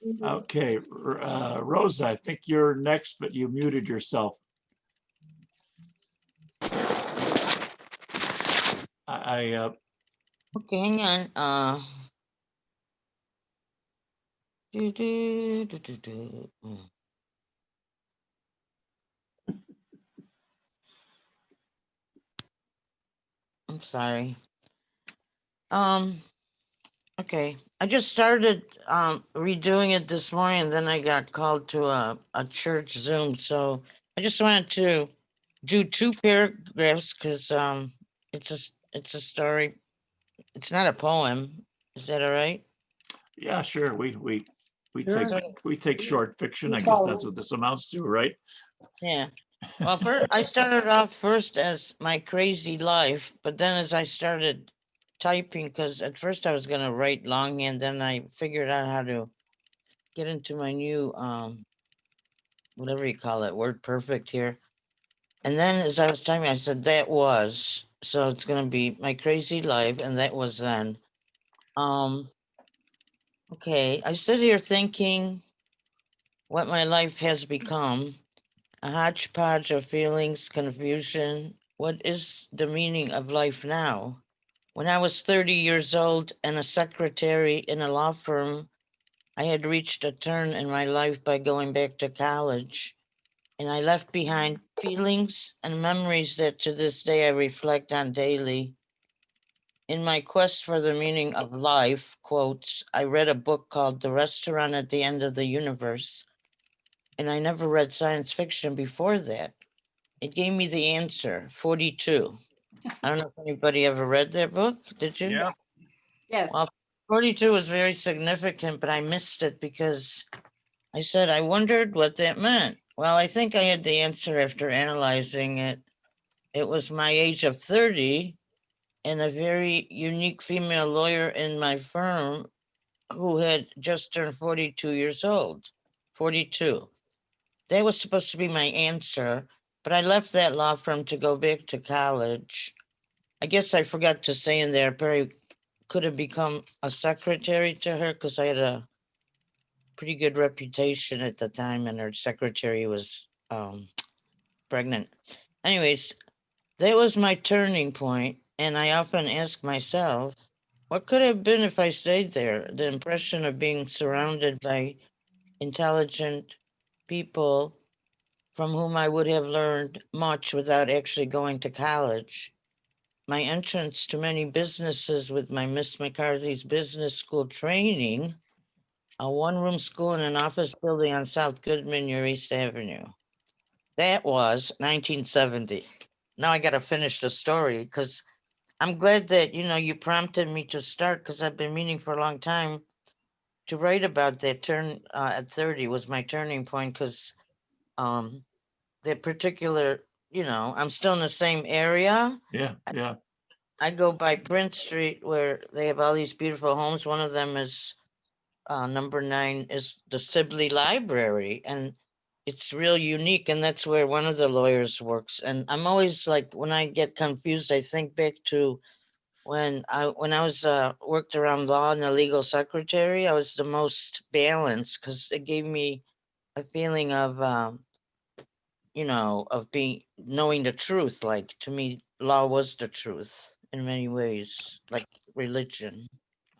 Mhm. Okay, Rosa, I think you're next, but you muted yourself. Okay, hang on. I'm sorry. Okay, I just started redoing it this morning, and then I got called to a church Zoom, so I just wanted to do 2 paragraphs because it's a story. It's not a poem. Is that all right? Yeah, sure. We Sure. take short fiction. I guess that's what this amounts to, right? Yeah. Well, I started off first as my crazy life, but then as I started typing, because at first I was going to write longhand, then I figured out how to get into my new, whatever you call it, word perfect here. And then as I was typing, I said, that was, so it's going to be my crazy life, and that was then. Okay, I sit here thinking what my life has become. A hodgepodge of feelings, confusion. What is the meaning of life now? When I was 30 years old and a secretary in a law firm, I had reached a turn in my life by going back to college, and I left behind feelings and memories that to this day I reflect on daily. In my quest for the meaning of life, quotes, I read a book called The Restaurant at the End of the Universe. and I never read science fiction before that. It gave me the answer, 42. I don't know if anybody ever read that book. Did you? Yeah. Yes. Well, 42 was very significant, but I missed it because I said I wondered what that meant. Well, I think I had the answer after analyzing it. It was my age of 30 and a very unique female lawyer in my firm who had just turned 42 years old. 42. That was supposed to be my answer, but I left that law firm to go back to college. I guess I forgot to say in there, I probably could have become a secretary to her because I had a pretty good reputation at the time, and her secretary was pregnant. Anyways, that was my turning point, and I often ask myself, what could have been if I stayed there? The impression of being surrounded by intelligent people from whom I would have learned much without actually going to college. My entrance to many businesses with my Miss McCarthy's business school training, a one-room school in an office building on South Goodman near East Avenue. That was 1970. Now I got to finish the story because I'm glad that, you prompted me to start because I've been meaning for a long time to write about that turn at 30 was my turning point because that particular, I'm still in the same area. Yeah, yeah. I go by Prince Street where they have all these beautiful homes. One of them is number 9 is the Sibley Library, and it's real unique. And that's where one of the lawyers works. And I'm always like, when I get confused, I think back to when I was worked around law and a legal secretary. I was the most balanced because it gave me a feeling of of being knowing the truth. Like to me, law was the truth in many ways, like religion.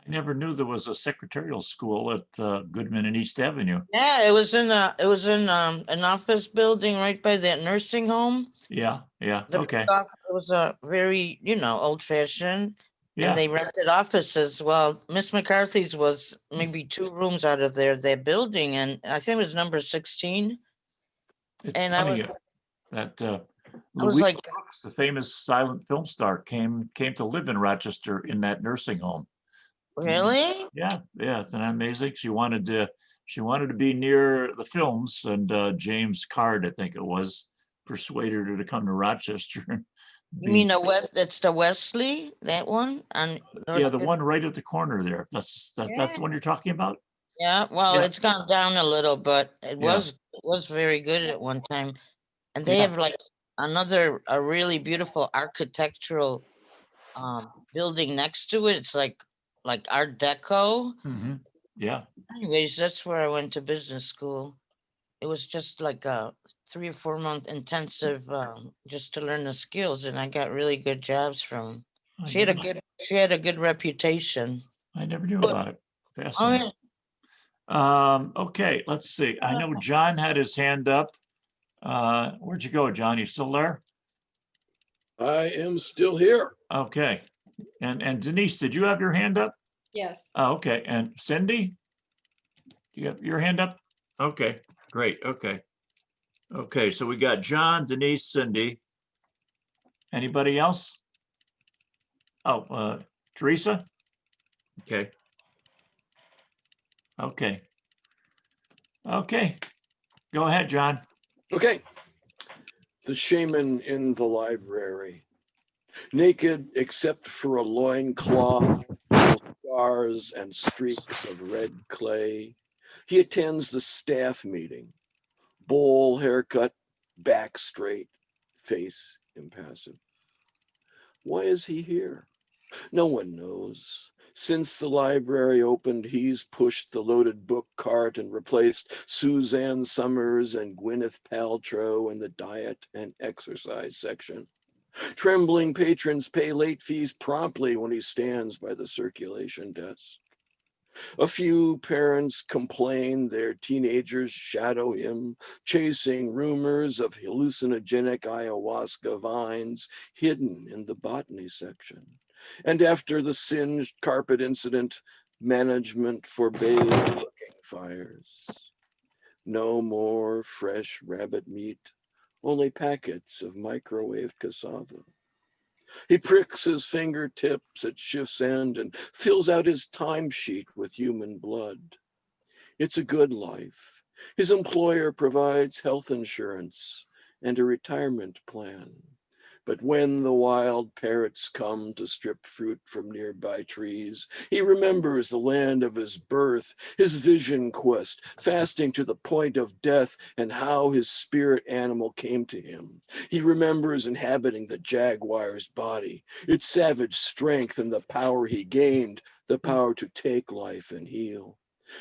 I never knew there was a secretarial school at Goodman and East Avenue. Yeah, it was in an office building right by that nursing home. Yeah, yeah, The okay. It was a very, old fashioned, and Yeah, they rented offices. Well, Miss McCarthy's was maybe 2 rooms out of that building, and I think it was number 16. it's And funny that I was Louise like, Brooks, the famous silent film star, came to live in Rochester in that nursing home. really? Yeah, yeah, isn't that amazing? She wanted to be near the films, and James Card, I think it was, persuaded her to come to Rochester and You mean be, that's the Wesley, that one on yeah, North the Good? one right at the corner there. That's the one you're talking about? Yeah, well, Yeah, it's gone down a little, but yeah, it was very good at one time. And they yeah. have like a really beautiful architectural building next to it. It's like Art Deco. Hmm. Yeah. Anyways, that's where I went to business school. It was just like a 3 or 4 month intensive just to learn the skills, and I got really good jobs from. I She had a never, good reputation. I never knew But about it. oh, Fascinating. yeah. Okay, let's see. I know John had his hand up. Where'd you go, John? You still there? I am still here. Okay. And Denise, did you have your hand up? Yes. Oh, okay. And Cindy? You have your hand up? Okay, great. Okay. Okay, so we got John, Denise, Cindy. Anybody else? Oh, Teresa? Okay. Okay. Okay. Go ahead, John. Okay. The shaman in the library, naked except for a loincloth, scars and streaks of red clay. He attends the staff meeting. Bowl haircut, back straight, face impassive. Why is he here? No one knows. Since the library opened, he's pushed the loaded book cart and replaced Suzanne Summers and Gwyneth Paltrow in the diet and exercise section. Trembling patrons pay late fees promptly when he stands by the circulation desk. A few parents complain their teenagers shadow him, chasing rumors of hallucinogenic ayahuasca vines hidden in the botany section. And after the singed carpet incident, management forbade cooking fires. No more fresh rabbit meat, only packets of microwave cassava. He pricks his fingertips at shift's end and fills out his timesheet with human blood. It's a good life. His employer provides health insurance and a retirement plan. But when the wild parrots come to strip fruit from nearby trees, he remembers the land of his birth, his vision quest, fasting to the point of death, and how his spirit animal came to him. He remembers inhabiting the jaguar's body, its savage strength and the power he gained, the power to take life and heal.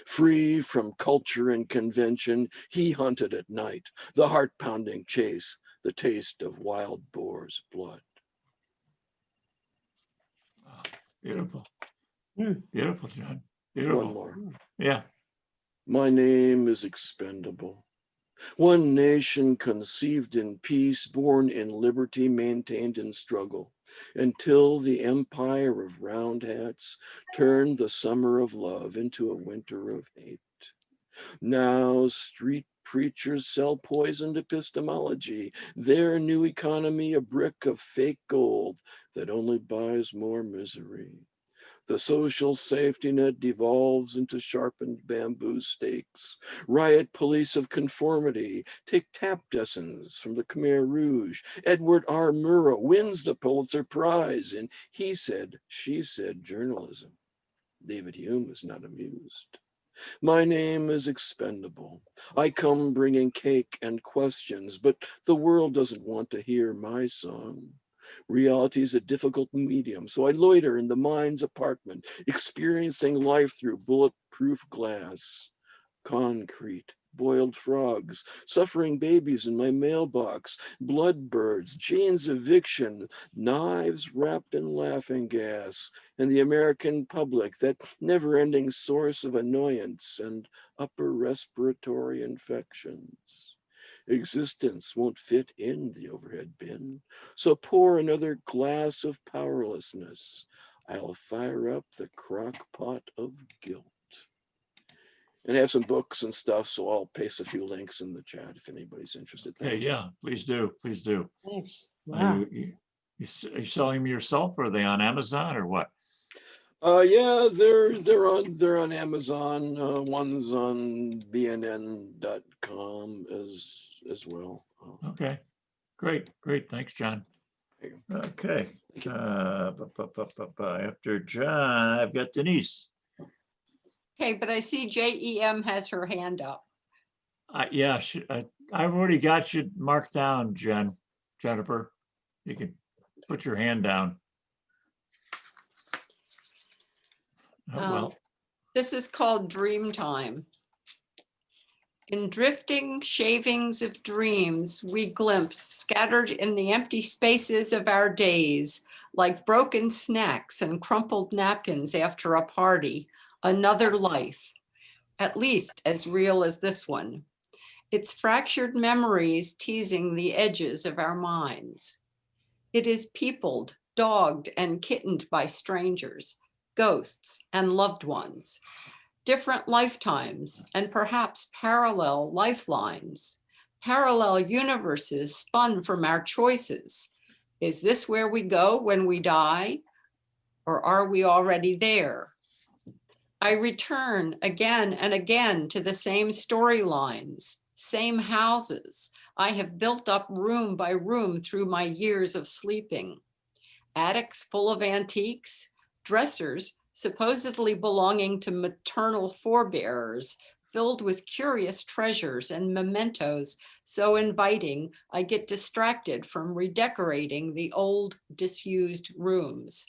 Free from culture and convention, he hunted at night, the heart-pounding chase, the taste of wild boar's blood. Wow, beautiful. Mm. Beautiful, John. One Beautiful. more. Yeah. My name is expendable. One nation conceived in peace, born in liberty, maintained in struggle, until the empire of round hats turned the summer of love into a winter of hate. Now street preachers sell poisoned epistemology, their new economy a brick of fake gold that only buys more misery. The social safety net devolves into sharpened bamboo stakes. Riot police of conformity take tap lessons from the Khmer Rouge. Edward R. Murrow wins the Pulitzer Prize in he said, she said journalism. David Hume is not amused. My name is expendable. I come bringing cake and questions, but the world doesn't want to hear my song. Reality is a difficult medium, so I loiter in the mind's apartment, experiencing life through bulletproof glass. Concrete, boiled frogs, suffering babies in my mailbox, blood birds, Jane's eviction, knives wrapped in laughing gas, and the American public, that never-ending source of annoyance and upper respiratory infections. Existence won't fit in the overhead bin, so pour another glass of powerlessness. I'll fire up the crock pot of guilt. And have some books and stuff, so I'll paste a few links in the chat if anybody's interested. Okay, Thank you. yeah, please do. Please do. Thanks. Are Wow. you selling them yourself, or are they on Amazon or what? Yeah, they're on Amazon. One's on bnn.com as well. Okay, great. Thanks, John. There you Okay. Thank you. After John, I've got Denise. Okay, but I see JEM has her hand up. Yeah, I've already got you marked down, Jennifer. You can put your hand down. Oh, well, This is called Dream Time. In drifting shavings of dreams, we glimpse scattered in the empty spaces of our days, like broken snacks and crumpled napkins after a party, another life, at least as real as this one. Its fractured memories teasing the edges of our minds. It is peopled, dogged, and kittened by strangers, ghosts, and loved ones. Different lifetimes and perhaps parallel lifelines, parallel universes spun from our choices. Is this where we go when we die? Or are we already there? I return again and again to the same storylines, same houses I have built up room by room through my years of sleeping. Attics full of antiques, dressers supposedly belonging to maternal forebearers, filled with curious treasures and mementos so inviting I get distracted from redecorating the old disused rooms.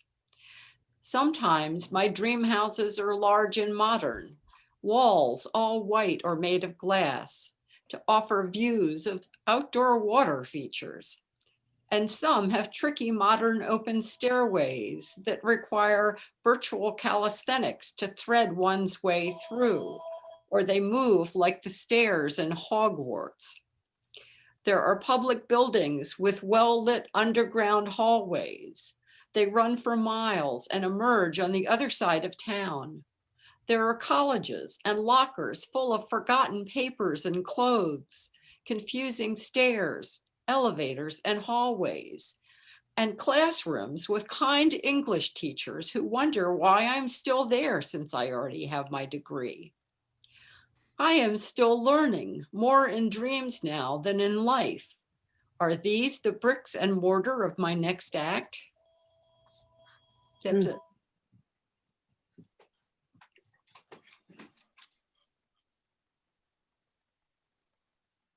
Sometimes my dream houses are large and modern, walls all white or made of glass to offer views of outdoor water features. And some have tricky modern open stairways that require virtual calisthenics to thread one's way through, or they move like the stairs in Hogwarts. There are public buildings with well-lit underground hallways. They run for miles and emerge on the other side of town. There are colleges and lockers full of forgotten papers and clothes, confusing stairs, elevators, and hallways, and classrooms with kind English teachers who wonder why I'm still there since I already have my degree. I am still learning, more in dreams now than in life. Are these the bricks and mortar of my next act? That's it.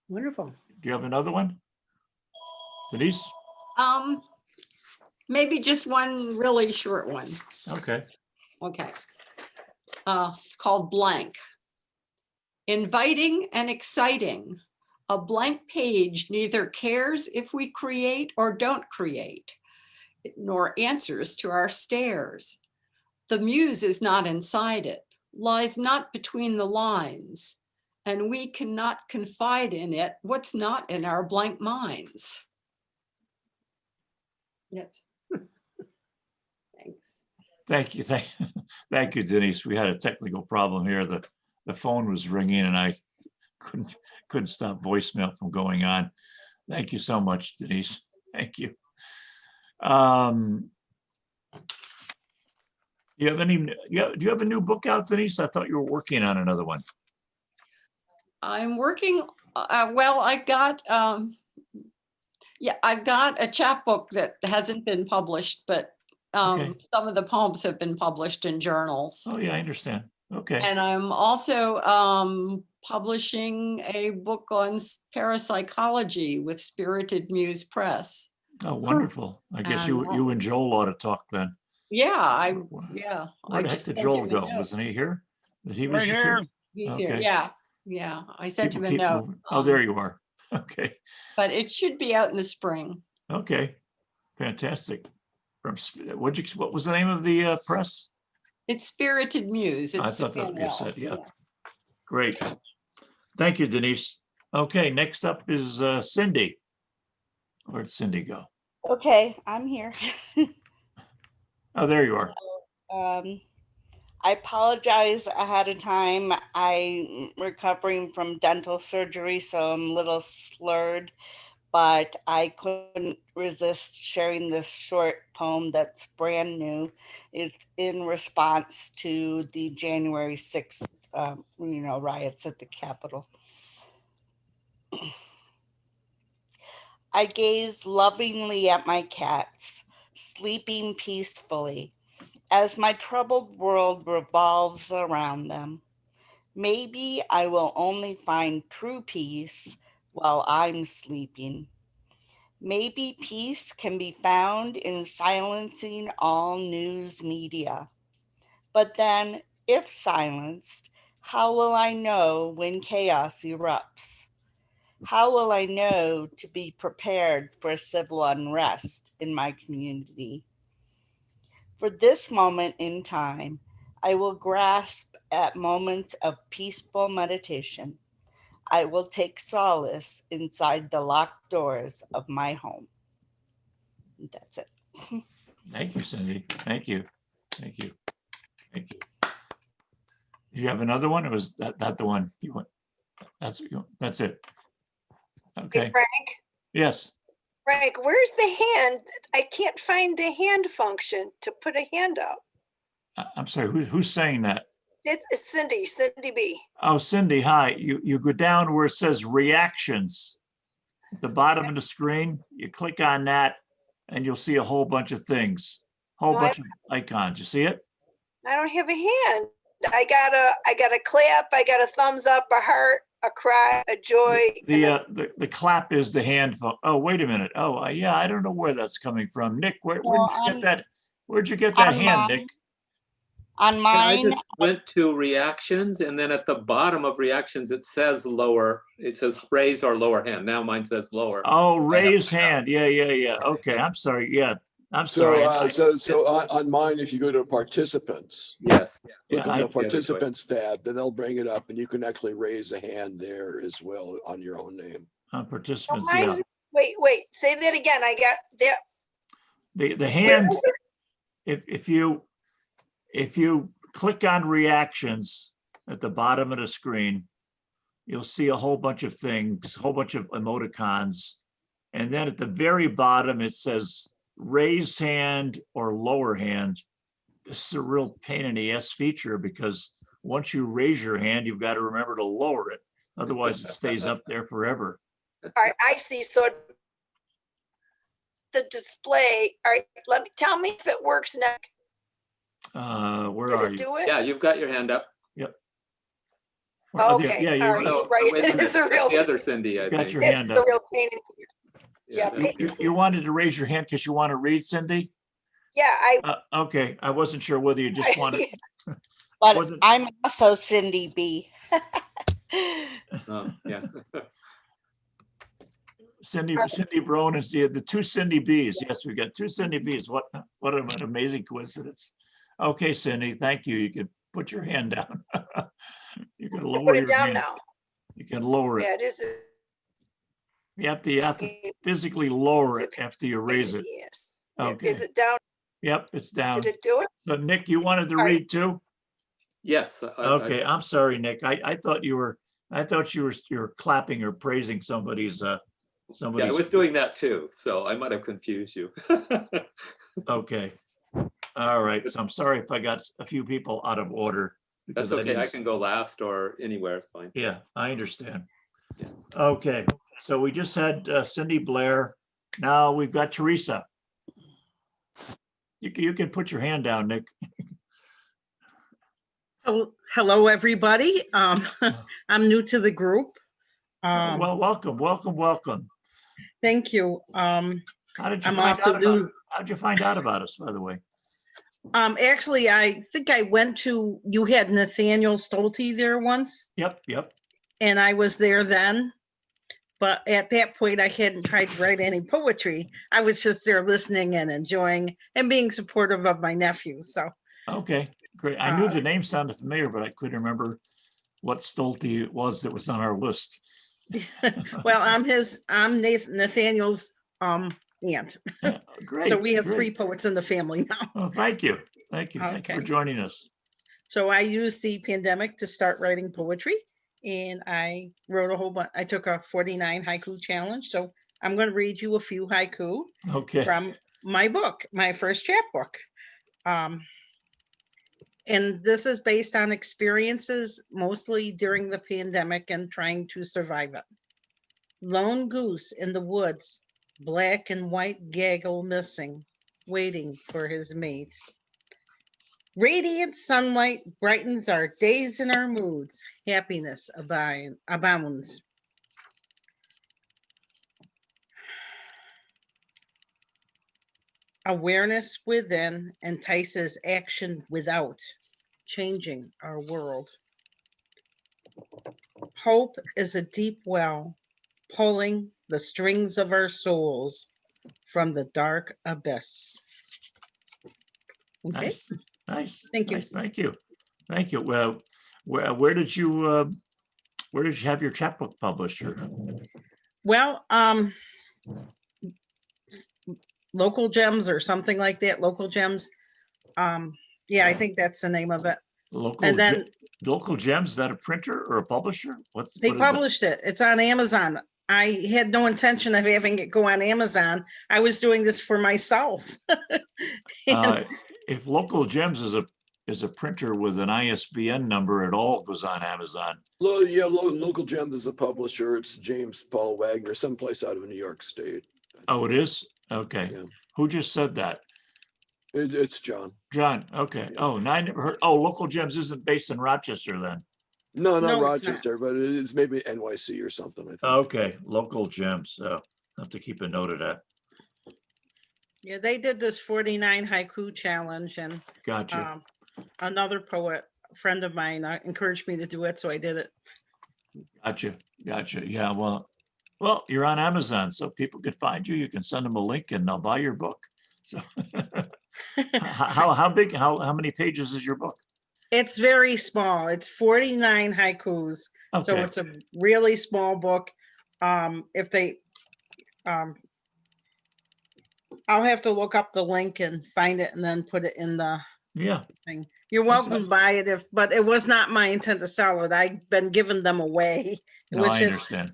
Wonderful. Do you have another one? Denise? Maybe just one really short one. Okay. Okay. It's called Blank. Inviting and exciting. A blank page neither cares if we create or don't create, nor answers to our stares. The muse is not inside it, lies not between the lines, and we cannot confide in it what's not in our blank minds. Yes. Thanks. Thank you. Thank you, Denise. We had a technical problem here. The phone was ringing and I couldn't stop voicemail from going on. Thank you so much, Denise. Thank you. Do you have any, do you have a new book out, Denise? I thought you were working on another one. I'm working, well, I've got a chapbook that hasn't been published, but Okay. some of the poems have been published in journals. Oh yeah, I understand. Okay. And I'm also publishing a book on parapsychology with Spirited Muse Press. Oh, wonderful. I guess And, you and Joel ought to talk then. Yeah, Where I the heck just did sent Joel him a go? note. Wasn't he here? That he Right was here. He's here. Okay. Yeah. I sent him a Keep note. moving. Oh, there you are. Okay. But it should be out in the spring. Okay. Fantastic. What was the name of the press? It's Spirited Muse. I It's thought that's what you Spanwell. said. Yeah. Great. Thank you, Denise. Okay, next up is Cindy. Where'd Cindy go? Okay, I'm here. Oh, there you are. I apologize ahead of time. I'm recovering from dental surgery, so I'm a little slurred, but I couldn't resist sharing this short poem that's brand new. It's in response to the January 6th, riots at the Capitol. I gaze lovingly at my cats, sleeping peacefully, as my troubled world revolves around them. Maybe I will only find true peace while I'm sleeping. Maybe peace can be found in silencing all news media. But then, if silenced, how will I know when chaos erupts? How will I know to be prepared for civil unrest in my community? For this moment in time, I will grasp at moments of peaceful meditation. I will take solace inside the locked doors of my home. That's it. Thank you, Cindy. Thank you. Thank you. Thank you. Did you have another one, or was that the one you want? That's it. Okay. Hey, Frank, Yes. Frank, where's the hand? I can't find the hand function to put a hand up. I'm sorry, who's saying that? It's Cindy B. Oh, Cindy, hi. You go down where it says reactions. At the bottom of the screen, you click on that and you'll see a whole bunch of things, whole No, bunch of icons. You see it? I don't have a hand. I got a clap, I got a thumbs up, a heart, a cry, a joy. The clap is the hand phone. Oh, wait a minute. Oh, yeah, I don't know where that's coming from. Nick, where'd you get that? Where'd you get that hand, Nick? On I mine, just went to reactions, and then at the bottom of reactions, it says lower. It says raise or lower hand. Now mine says lower. Oh, raise hand. Yeah. Okay, I'm sorry. Yeah, I'm So, sorry. so on mine, if you go to participants, Yes. look Yeah, on the I- participants tab, then they'll bring it up and you can actually raise a hand there as well on your own name. Participants, yeah. Wait, say that again. I got that. The hand, if you click on reactions at the bottom of the screen, you'll see a whole bunch of things, a whole bunch of emoticons. And then at the very bottom, it says raise hand or lower hand. This is a real pain in the ass feature because once you raise your hand, you've got to remember to lower it. Otherwise, it stays up there forever. All right, I see. So the display, all right, tell me if it works now. Where Did are it you? do it? Yeah, you've got your hand up. Oh, there- Okay, Yeah, all you right, No, right. wait a It is minute. a real, That's the other Cindy, I got think. your hand it's a up. real pain. Yeah, that's You, you wanted to raise your hand because you want to read, Cindy? Yeah, Okay, I wasn't sure whether you just wanted. But wasn't- I'm also Cindy B. Oh, yeah. Cindy Brown is the two Cindy B's. Yes, we got two Cindy B's. What an amazing coincidence. Okay, Cindy, thank you. You can put your hand down. You can lower put it your down hand. now. You can lower Yeah, it. it is. You have to physically lower it after you raise it. Yes. Okay. Is it down? Yep, it's down. Did it do it? So Nick, you wanted to All right. read too? Yes. Okay, I'm sorry, Nick. I thought you were clapping or praising somebody's Yeah, I somebody's. was doing that too, so I might have confused you. Okay. All right. So I'm sorry if I got a few people out of order. That's because okay. I didn't- can go last or anywhere. It's fine. Yeah, I understand. Yeah. Okay, so we just had Cindy Blair. Now we've got Teresa. You can put your hand down, Nick. Hello, everybody. I'm new to the group. Well, welcome. Thank you. How did you I'm find also out new. how'd you find out about us, by the way? Actually, I think I went to, you had Nathaniel Stolte there once, Yep. and I was there then. But at that point, I hadn't tried to write any poetry. I was just there listening and enjoying and being supportive of my nephew. So, Okay, great. I knew the name sounded familiar, but I couldn't remember what Stolte it was that was on our list. well, I'm Nathaniel's aunt. Great. So we have great. 3 poets in the family now. Oh, thank you. Thank you for Okay. joining us. So I used the pandemic to start writing poetry, and I wrote a whole bunch. I took a 49 haiku challenge. So I'm going to read you a few haiku Okay. from my book, my first chapbook. And this is based on experiences mostly during the pandemic and trying to survive it. Lone goose in the woods, black and white gaggle missing, waiting for his mate. Radiant sunlight brightens our days and our moods. Happiness abounds. Awareness within entices action without, changing our world. Hope is a deep well, pulling the strings of our souls from the dark abyss. Okay. Nice. Thank you. Nice. Thank you. Well, where did you have your chapbook published? Well, Local Gems or something like that. Local Gems. Yeah, I think that's the name of it. Local Gems, is that a printer or a publisher? They published it. It's on Amazon. I had no intention of having it go on Amazon. I was doing this for myself. If Local Gems is a printer with an ISBN number, it all goes on Amazon. Yeah, Local Gems is a publisher. It's James Paul Wagner, someplace out of New York State. Oh, it is? Okay. Yeah. Who just said that? It's John. John, okay. Oh, I never heard. Oh, Local Gems isn't based in Rochester then? No, not No, it's Rochester, but it is maybe NYC or something, I think. Okay, Local Gems. I'll have to keep a note of that. Yeah, they did this 49 haiku challenge, and Gotcha. another poet, a friend of mine, encouraged me to do it, so I did it. Gotcha. Yeah, well, you're on Amazon, so people could find you. You can send them a link and they'll buy your book. So how big, how many pages is your book? It's very small. It's 49 haikus. So Okay. it's a really small book. I'll have to look up the link and find it and then put it in the Yeah. thing. You're That's welcome to it. buy it but it was not my intent to sell it. I've been giving them away. It No, was I just, understand.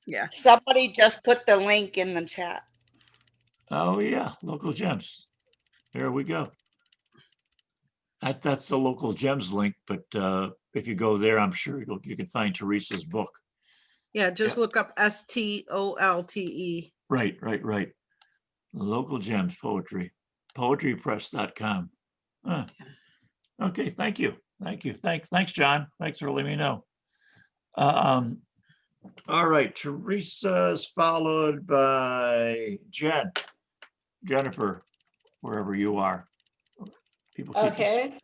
yeah. Somebody just put the link in the chat. Oh, yeah, local gems. There we go. That's the local gems link, but if you go there, I'm sure you can find Teresa's book. Yeah, just Yeah. look up STOLTE. Right. Local gems poetry, poetrypress.com. Huh. Okay, thank you. Thanks, John. Thanks for letting me know. All right, Teresa's followed by Jennifer, wherever you are. People keep Okay.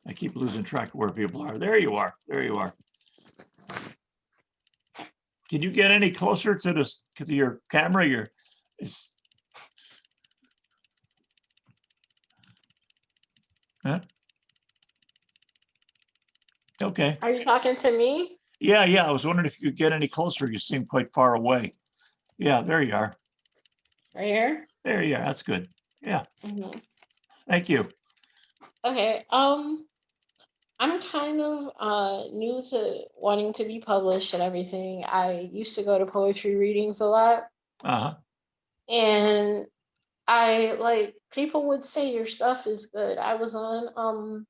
I keep losing track of where people are. There you are. Can you get any closer to this, to your camera? Huh? Okay. Are you talking to me? Yeah. I was wondering if you could get any closer. You seem quite far away. Yeah, there you are. Right here? There you are. That's good. Yeah. Mhm. Thank you. Okay. I'm kind of new to wanting to be published and everything. I used to go to poetry readings a lot, Uh-huh. and I like people would say your stuff is good. I was on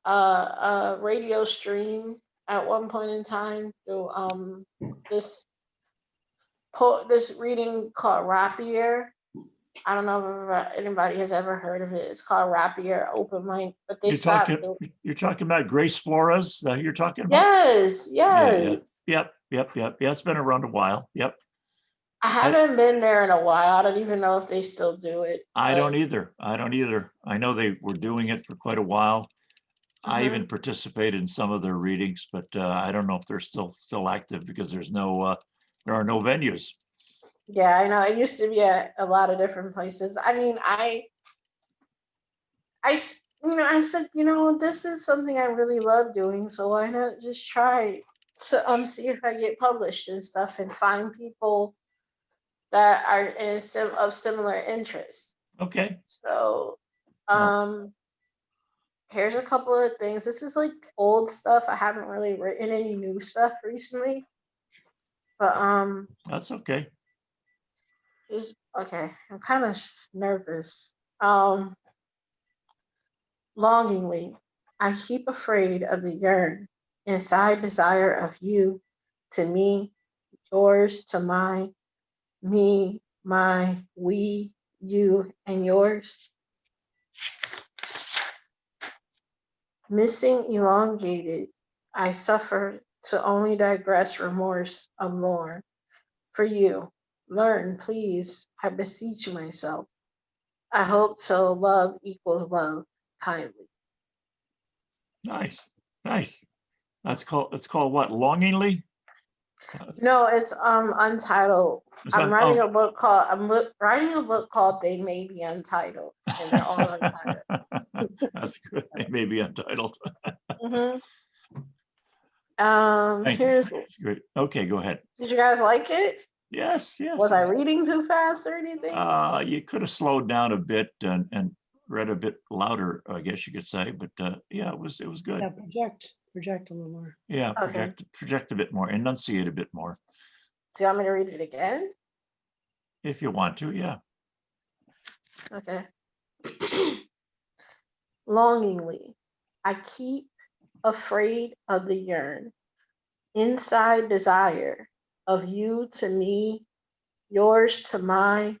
a radio stream at one point in time through this this reading called Rapier. I don't know if anybody has ever heard of it. It's called Rapier Open Mic, but they You're stopped. talking about Grace Flores that you're talking about? Yes. Yeah. Yep. Yeah, it's been around a while. Yep. I haven't been there in a while. I don't even know if they still do it. I but- don't either. I know they were doing it for quite a while. I even participated in some of their readings, but I don't know if they're still active because there are no venues. Yeah, I know. It used to be at a lot of different places. I mean, I said, this is something I really love doing, so why not just try to see if I get published and stuff and find people that are of similar interests. Okay. So, here's a couple of things. This is like old stuff. I haven't really written any new stuff recently, but That's okay. okay. I'm kind of nervous. Longingly, I keep afraid of the yearn inside desire of you to me, yours to my, me, my, we, you, and yours. Missing elongated, I suffer to only digress remorse of lorn. For you, learn, please, I beseech myself. I hope till love equals love, kindly. Nice. It's called what? Longingly? No, it's untitled. It's I'm not- writing oh. a book called They May Be Untitled, and they're all untitled. That's good. They may be untitled. hmm Thank you. Here's. That's great. Okay, go ahead. Did you guys like it? Yes. Was I reading too fast or anything? You could have slowed down a bit and read a bit louder, I guess you could say, but yeah, it was good. Yeah, project a little more. Yeah, Okay. project a bit more, enunciate a bit more. Do you want me to read it again? If you want to, yeah. Okay. Longingly, I keep afraid of the yearn, inside desire of you to me, yours to my,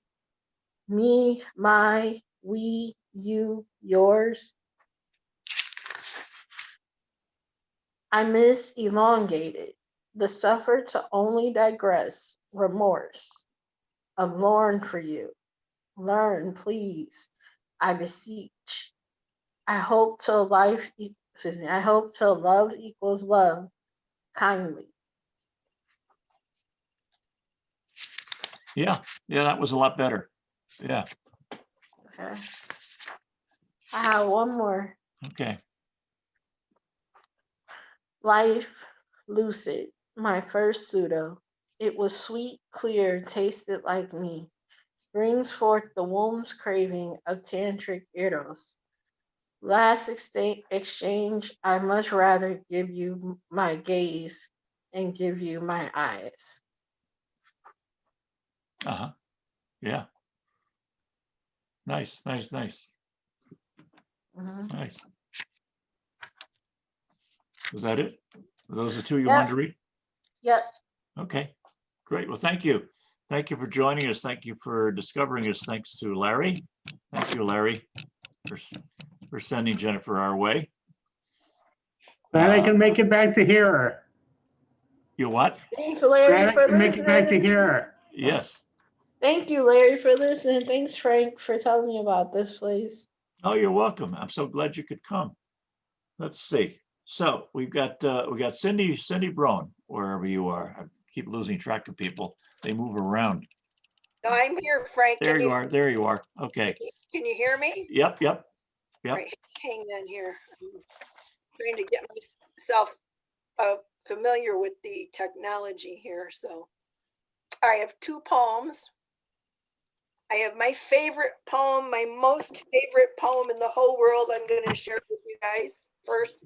me, my, we, you, yours. I miss elongated, the suffer to only digress, remorse of lorn for you. Learn, please, I beseech. I hope till love equals love, kindly. Yeah, that was a lot better. Yeah. Okay. I have one more. Okay. Life, lucid, my first pseudo. It was sweet, clear, tasted like me. Brings forth the womb's craving of tantric eros. Last exchange, I much rather give you my gaze and give you my eyes. Uh-huh. Yeah. Nice, nice, nice, Mhm. nice. Was that it? Were those the two you Yep. wanted to read? Yep. Okay, great. Well, thank you. Thank you for joining us. Thank you for discovering us. Thanks to Larry. Thank you, Larry, for sending Jennifer our way. Glad I can make it back to hear her. You what? Thanks, Larry, Glad I for can make it back to listening. hear her. Yes. Thank you, Larry, for listening. Thanks, Frank, for telling me about this place. Oh, you're welcome. I'm so glad you could come. Let's see. So we got Cindy Brown, wherever you are. I keep losing track of people. They move around. No, I'm here, Frank. There you are. There you are. Okay. Can you hear me? Yep. Right, hang on here. I'm trying to get myself familiar with the technology here. So I have two poems. I have my favorite poem, my most favorite poem in the whole world. I'm going to share it with you guys first.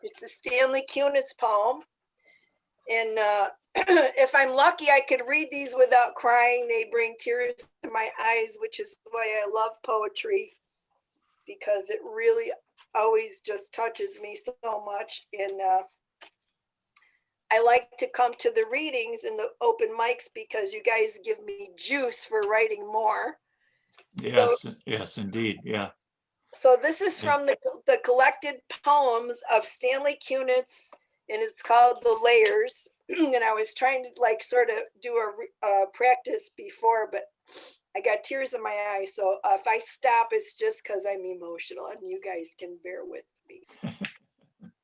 It's a Stanley Kunitz poem. And if I'm lucky, I could read these without crying. They bring tears to my eyes, which is why I love poetry, because it really always just touches me so much. And I like to come to the readings and the open mics because you guys give me juice for writing more. Yes. Yes, indeed. Yeah. So this is from the collected poems of Stanley Kunitz, and it's called The Layers. And I was trying to like sort of do a practice before, but I got tears in my eyes. So if I stop, it's just because I'm emotional, and you guys can bear with me.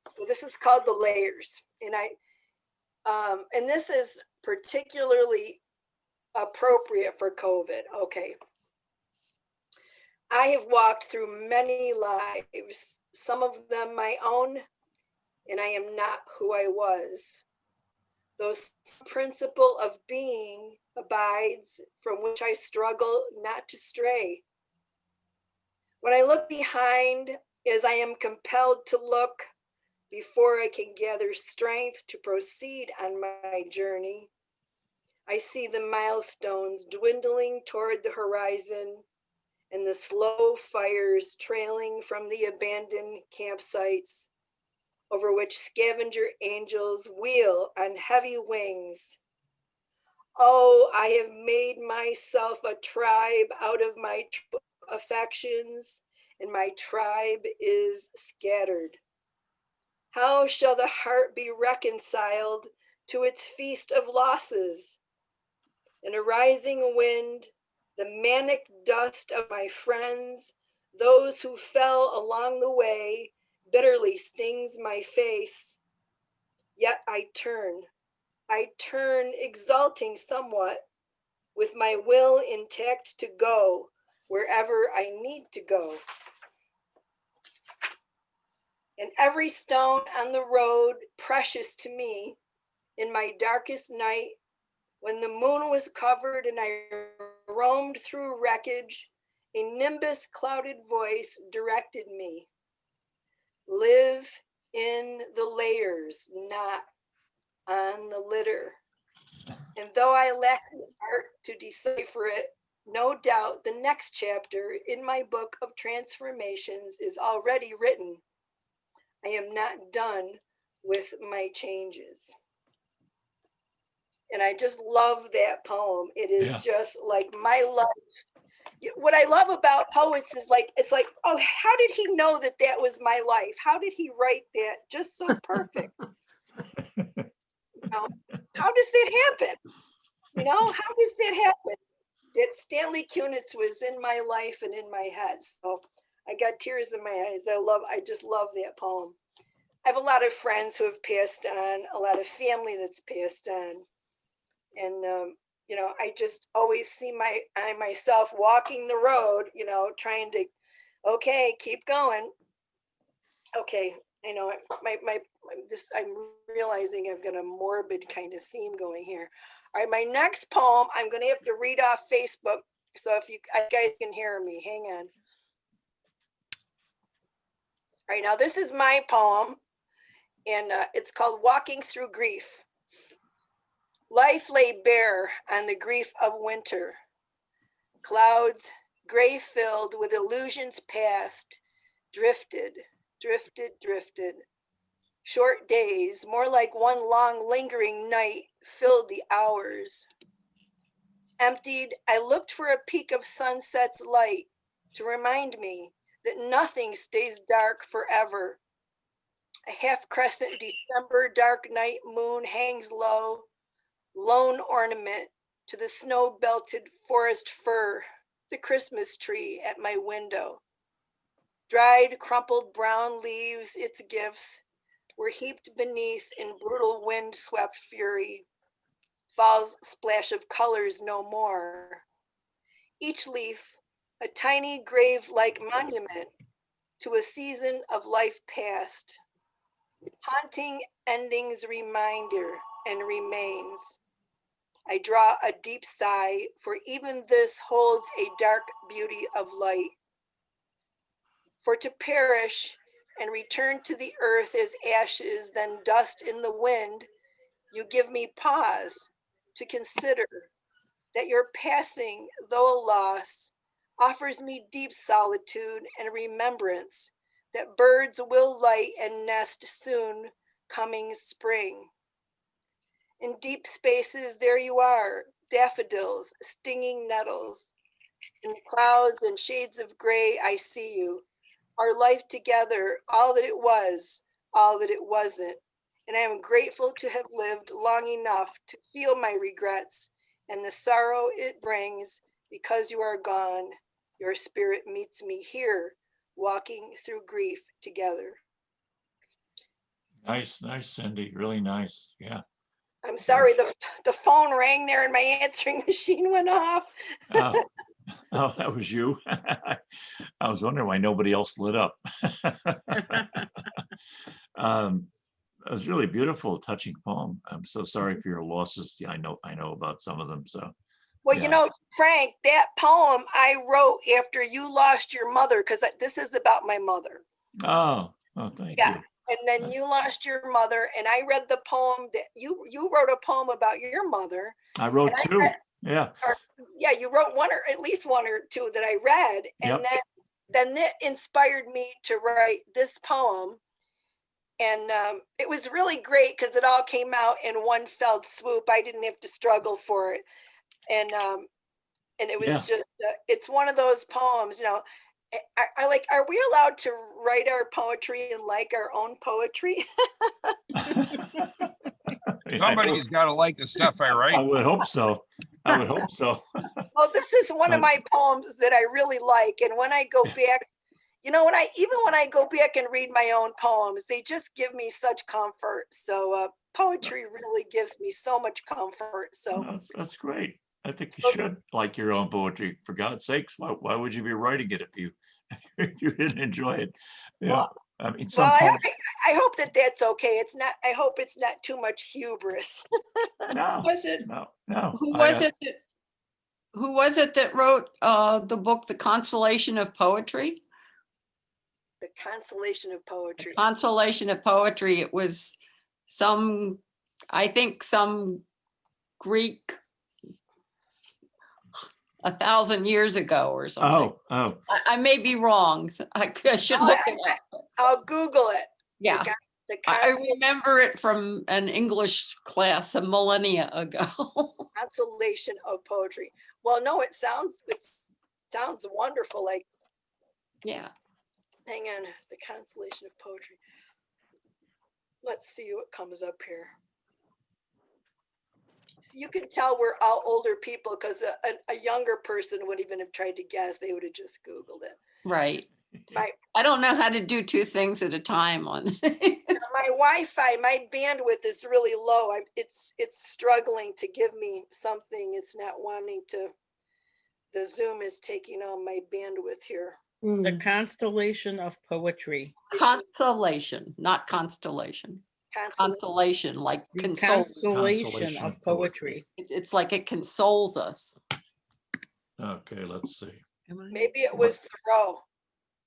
So this is called The Layers, and this is particularly appropriate for COVID. Okay. I have walked through many lives, some of them my own, and I am not who I was. Those principle of being abides, from which I struggle not to stray. When I look behind, as I am compelled to look, before I can gather strength to proceed on my journey, I see the milestones dwindling toward the horizon and the slow fires trailing from the abandoned campsites over which scavenger angels wheel on heavy wings. Oh, I have made myself a tribe out of my affections, and my tribe is scattered. How shall the heart be reconciled to its feast of losses? In a rising wind, the manic dust of my friends, those who fell along the way, bitterly stings my face. Yet I turn exulting somewhat, with my will intact to go wherever I need to go. And every stone on the road precious to me, in my darkest night, when the moon was covered and I roamed through wreckage, a nimbus clouded voice directed me. Live in the layers, not on the litter. And though I lack the art to decipher it, no doubt the next chapter in my book of transformations is already written. I am not done with my changes. And I just love that poem. It is just like my life. What I love about poets is like, it's like, oh, how did he know that that was my life? How did he write that just so perfect? How does that happen? How does that happen? That Stanley Kunitz was in my life and in my head. So I got tears in my eyes. I just love that poem. I have a lot of friends who have passed on, a lot of family that's passed on. And, I just always see myself walking the road, trying to, okay, keep going. Okay. I know I'm realizing I've got a morbid kind of theme going here. All right. My next poem, I'm going to have to read off Facebook. So if you guys can hear me, hang on. All right, now this is my poem, and it's called Walking Through Grief. Life lay bare on the grief of winter. Clouds, gray filled with illusions past, drifted, drifted, drifted. Short days, more like one long lingering night, filled the hours. Emptied, I looked for a peak of sunset's light to remind me that nothing stays dark forever. A half crescent December dark night moon hangs low, lone ornament to the snow belted forest fir, the Christmas tree at my window. Dried, crumpled brown leaves, its gifts, were heaped beneath in brutal wind swept fury. Fall's splash of colors no more. Each leaf, a tiny grave-like monument to a season of life past. Haunting endings reminder and remains. I draw a deep sigh, for even this holds a dark beauty of light. For to perish and return to the earth as ashes, then dust in the wind, you give me pause to consider that your passing, though a loss, offers me deep solitude and remembrance that birds will light and nest soon coming spring. In deep spaces, there you are, daffodils, stinging nettles. In clouds and shades of gray, I see you. Our life together, all that it was, all that it wasn't. And I am grateful to have lived long enough to feel my regrets and the sorrow it brings because you are gone. Your spirit meets me here, walking through grief together. Nice, nice, Cindy. Really nice. Yeah. I'm sorry, the phone rang there and my answering machine went off. Oh, oh, that was you. I was wondering why nobody else lit up. It was really beautiful, touching poem. I'm so sorry for your losses. Yeah, I know about some of them. So, Well, yeah. you know, Frank, that poem I wrote after you lost your mother, because this is about my mother. Oh, thank Yeah. you. And then you lost your mother, and I read the poem that you wrote a poem about your mother. I wrote two. Yeah. Yeah, you wrote one or at least one or two that I read, and Yep. then it inspired me to write this poem. And it was really great because it all came out in one fell swoop. I didn't have to struggle for it, and it was Yeah. just it's one of those poems, you know. I like, are we allowed to write our poetry and like our own poetry? Somebody's got to like the stuff I write. I would hope so. I would hope so. Well, this is one of my poems that I really like. And when I go back, you know, when I go back and read my own poems, they just give me such comfort. So poetry really gives me so much comfort. So That's great. I think you should like your own poetry. For God's sakes, why would you be writing it if you didn't enjoy it? Yeah. Well, I mean, I hope that that's okay. It's not. I hope it's not too much hubris. No, Was it? no. Who was it? Who was it that wrote the book, The Consolation of Poetry? The Consolation of Poetry. Consolation of Poetry. It was I think some Greek 1,000 years ago or something. Oh. I may be wrong. So I should look it up. I'll Google it. Yeah. I remember it from an English class a millennia ago. Consolation of Poetry. Well, no, it sounds wonderful. Like, yeah. Hang on, The Consolation of Poetry. Let's see what comes up here. You can tell we're all older people because a younger person wouldn't even have tried to guess. They would have just Googled it. Right. I don't know how to do two things at a time on. My Wi-Fi, my bandwidth is really low. It's struggling to give me something. It's not wanting to. The Zoom is taking on my bandwidth here. The Constellation of Poetry. Consolation, not constellation. Consolation, like The consolation of Poetry. It's like it consoles us. Okay, let's see. Maybe it was Thoreau.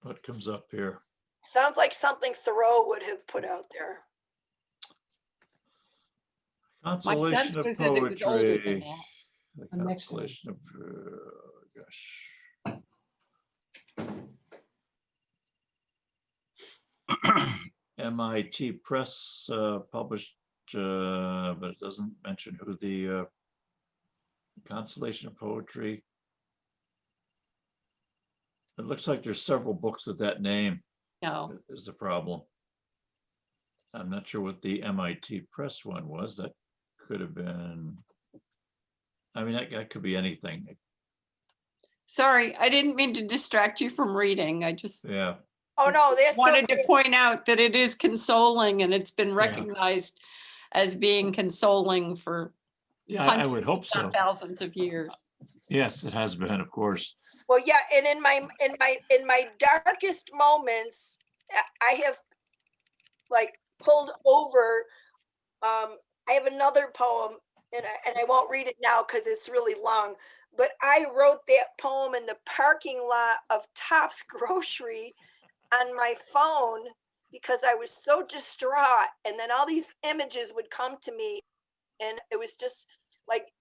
What comes up here? Sounds like something Thoreau would have put out there. My sense Consolation of was that it was older than poetry. that. The The next one. consolation of, gosh. MIT Press published, but it doesn't mention who the consolation of poetry. It looks like there's several books with that name. No, Is the problem. I'm not sure what the MIT Press one was. That could have been, I mean, that could be anything. sorry, I didn't mean to distract you from reading. I just Oh no, that's wanted to okay. point out that it is consoling and it's been Yeah. recognized as being consoling for Yeah, I would hundreds, hope if so. not thousands of years. Yes, it has been, of course. Well, yeah, and in my darkest moments, I have like pulled over. I have another poem, and I won't read it now because it's really long. But I wrote that poem in the parking lot of Tops Grocery on my phone because I was so distraught, and then all these images would come to me, and it was just like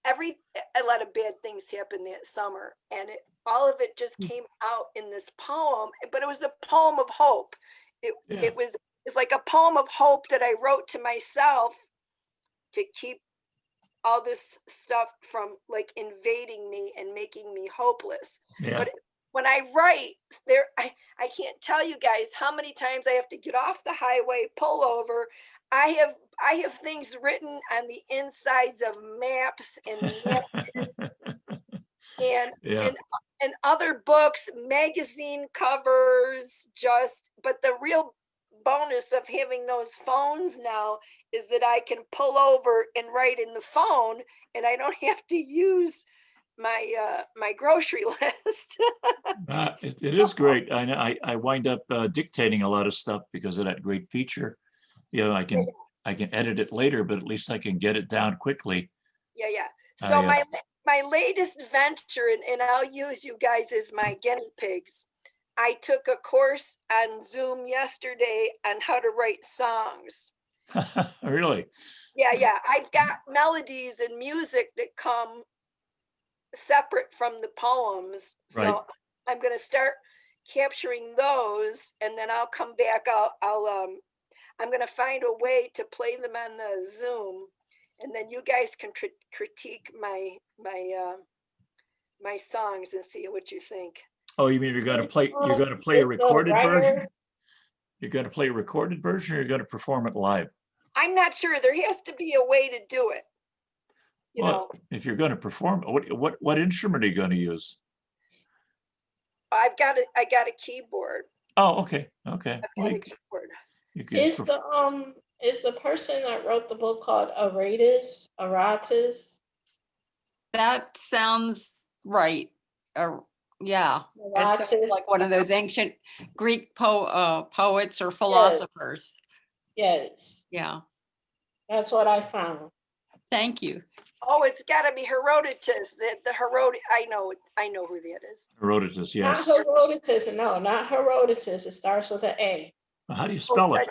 a lot of bad things happened that summer, and all of it just came out in this poem, but it was a poem of hope. It's like a poem of hope that I wrote to myself to keep all this stuff from like invading me and making me hopeless. Yeah. But when I write I can't tell you guys how many times I have to get off the highway, pull over. I have things written on the insides of maps and Yeah. and other books, magazine covers, but the real bonus of having those phones now is that I can pull over and write in the phone, and I don't have to use my grocery list. It is great. I know I wind up dictating a lot of stuff because of that great feature. You know, I can edit it later, but at least I can get it down quickly. Yeah. So I, my latest venture, and I'll use you guys as my guinea pigs. I took a course on Zoom yesterday on how to write songs. Really? Yeah. I've got melodies and music that come separate from the poems. Right. So I'm going to start capturing those, and then I'll come back. I'm going to find a way to play them on the Zoom, and then you guys can critique my songs and see what you think. Oh, you mean you're going to play? You're going to play a recorded version? You're going to play a recorded version, or you're going to perform it live? I'm not sure. There has to be a way to do it. You know, if you're going to perform, what instrument are you going to use? I got a keyboard. Oh, okay. I've got a keyboard. Is the person that wrote the book called Aratus? That sounds right. Yeah, it sounds like one of those ancient Greek poets or philosophers. Yes. Yeah. That's what I found. Thank you. Oh, it's got to be Herodotus. The Herodotus. I know who that is. Herodotus, yes. Not Herodotus. No, not Herodotus. It starts with an A. How do you spell it?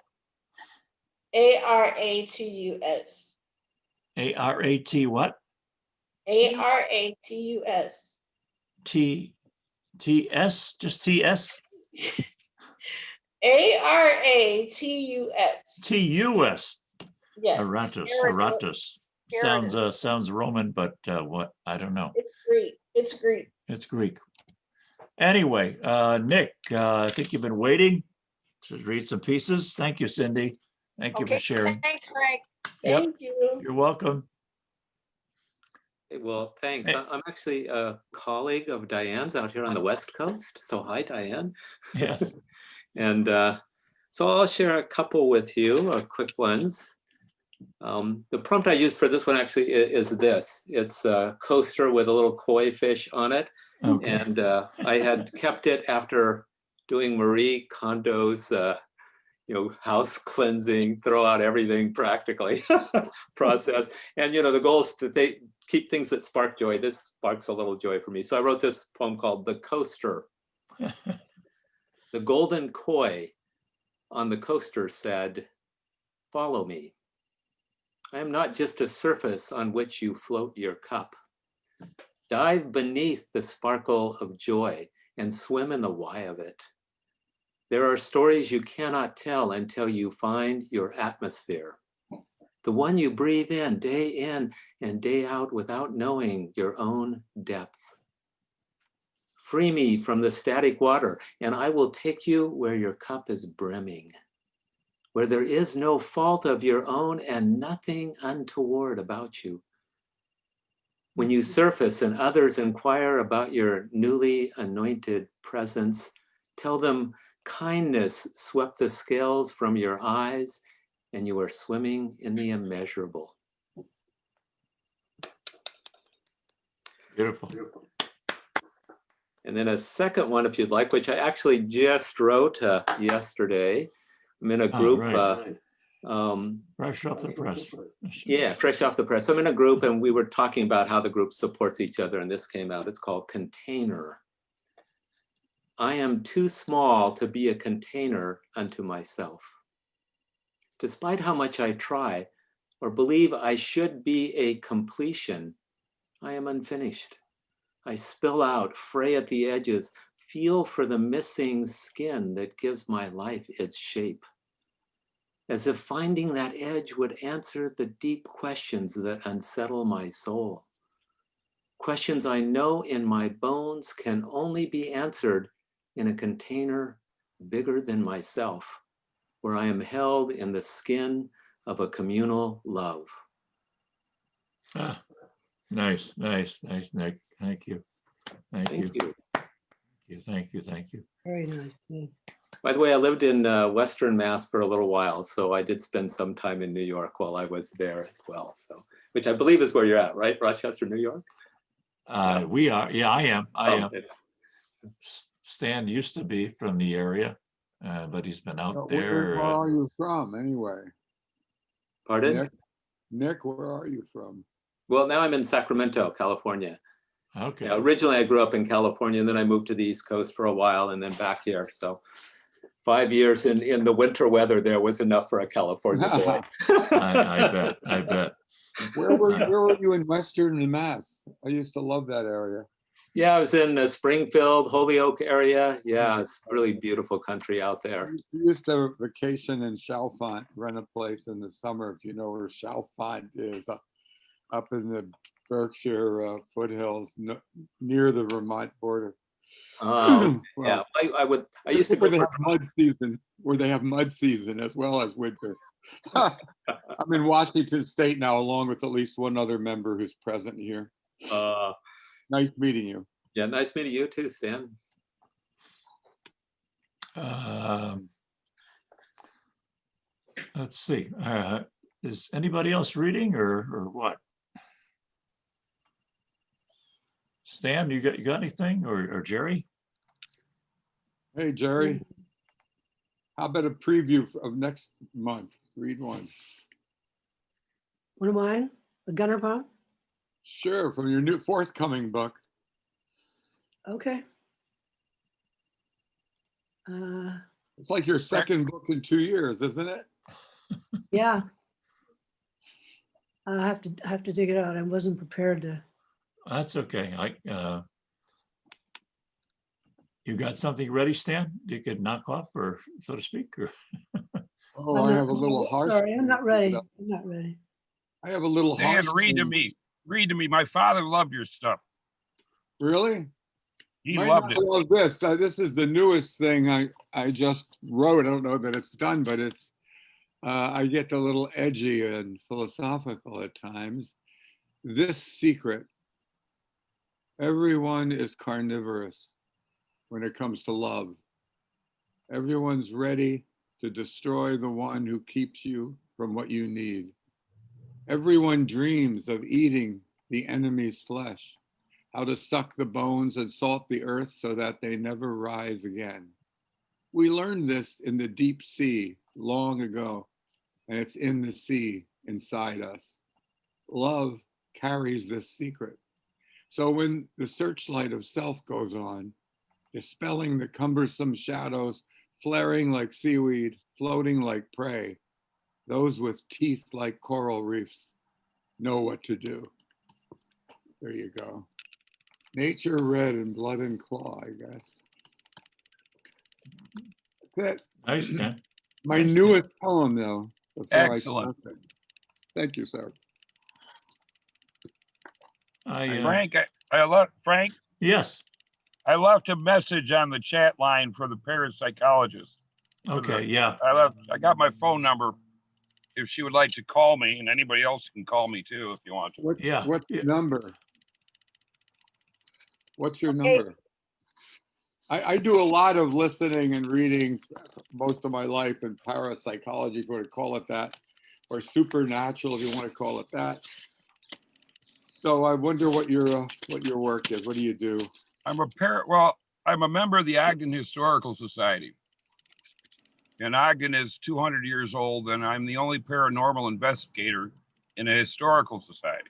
Aratus. A-R-A-T what? Aratus. T-S? Just T-S? Aratus. T-U-S. Yes. Aratus. Sounds Roman, but what? I don't know. It's Greek. It's Greek. Anyway, Nick, I think you've been waiting to read some pieces. Thank you, Cindy. Thank you for sharing. Thanks, Frank. Thank you. You're welcome. Well, thanks. I'm actually a colleague of Diane's out here on the West Coast. So hi, Diane. Yes. And so I'll share a couple with you, quick ones. The prompt I used for this one actually is this. It's a coaster with a little koi fish on it. Okay. And I had kept it after doing Marie Kondo's house cleansing, throw out everything practically process. And the goal is that they keep things that spark joy. This sparks a little joy for me. So I wrote this poem called The Coaster. The golden koi on the coaster said, "Follow me. I am not just a surface on which you float your cup. Dive beneath the sparkle of joy and swim in the why of it. There are stories you cannot tell until you find your atmosphere. The one you breathe in and day out without knowing your own depth. Free me from the static water, and I will take you where your cup is brimming, where there is no fault of your own and nothing untoward about you. When you surface and others inquire about your newly anointed presence, tell them kindness swept the scales from your eyes and you are swimming in the immeasurable." Beautiful. And then a second one, if you'd like, which I actually just wrote yesterday. I'm in a group. Fresh off the press. Yeah, fresh off the press. I'm in a group and we were talking about how the group supports each other, and this came out. It's called Container. I am too small to be a container unto myself. Despite how much I try or believe I should be a completion, I am unfinished. I spill out, fray at the edges, feel for the missing skin that gives my life its shape. As if finding that edge would answer the deep questions that unsettle my soul. Questions I know in my bones can only be answered in a container bigger than myself, where I am held in the skin of a communal love. Ah, nice, Nick. Thank you. Thank you. Thank you. Very nice. Yeah. By the way, I lived in Western Mass for a little while, so I did spend some time in New York while I was there as well. So, which I believe is where you're at, right? Rochester, New York? We are, yeah, I am. Okay. Stan used to be from the area, but he's been out Where there. are you from anyway? Pardon? Nick, where are you from? Well, now I'm in Sacramento, California. Okay. Yeah, originally, I grew up in California, and then I moved to the East Coast for a while, and then back here. So 5 years in the winter weather there was enough for a California boy. I bet. Where were you in Western Mass? I used to love that area. Yeah, I was in Springfield, Holyoke area. Yeah, it's really beautiful country out there. We used to vacation in Chalfont, rent a place in the summer, if you know where Chalfont is, up in the Berkshire foothills, near the Vermont border. Yeah, I used to go where they have mud season, as well as winter. I'm in Washington State now, along with at least one other member who's present here. Nice meeting you. Yeah, nice meeting you too, Stan. Let's see. Is anybody else reading or what? Stan, you got anything, or Jerry? Hey, Jerry. How about a preview of next month? Read one. One of mine, The Gunner Pond? Sure, from your new forthcoming book. Okay. It's like your second book in 2 years, isn't it? Yeah. I have to dig it out. I wasn't prepared to. That's okay. You got something ready, Stan? You could knock off, or so to speak, or? Oh, I have a little harsh. Sorry, I'm not ready. I'm not ready. I have a little Dan, harsh. read to me. Read to me. My father loved your stuff. Really? He Might loved not it. love this. This is the newest thing I just wrote. I don't know that it's done, but it's I get a little edgy and philosophical at times. This secret: everyone is carnivorous when it comes to love. Everyone's ready to destroy the one who keeps you from what you need. Everyone dreams of eating the enemy's flesh, how to suck the bones and salt the earth so that they never rise again. We learned this in the deep sea long ago, and it's in the sea inside us. Love carries this secret. So when the searchlight of self goes on, dispelling the cumbersome shadows, flaring like seaweed, floating like prey. Those with teeth like coral reefs know what to do. There you go. Nature red in blood and claw, I guess. That's it. Nice, Dan. My Nice, newest poem, though. Before Excellent. I it. Thank you, sir. Frank, Frank, Yes. I left a message on the chat line for the parapsychologist. Okay, yeah. I got my phone number if she would like to call me, and anybody else can call me too if you want to. What's Yeah. number? What's your Okay. number? I do a lot of listening and reading most of my life in parapsychology, if you want to call it that, or supernatural, if you want to call it that. So I wonder what your work is. What do you do? I'm a member of the Ogden Historical Society. And Ogden is 200 years old, and I'm the only paranormal investigator in a historical society.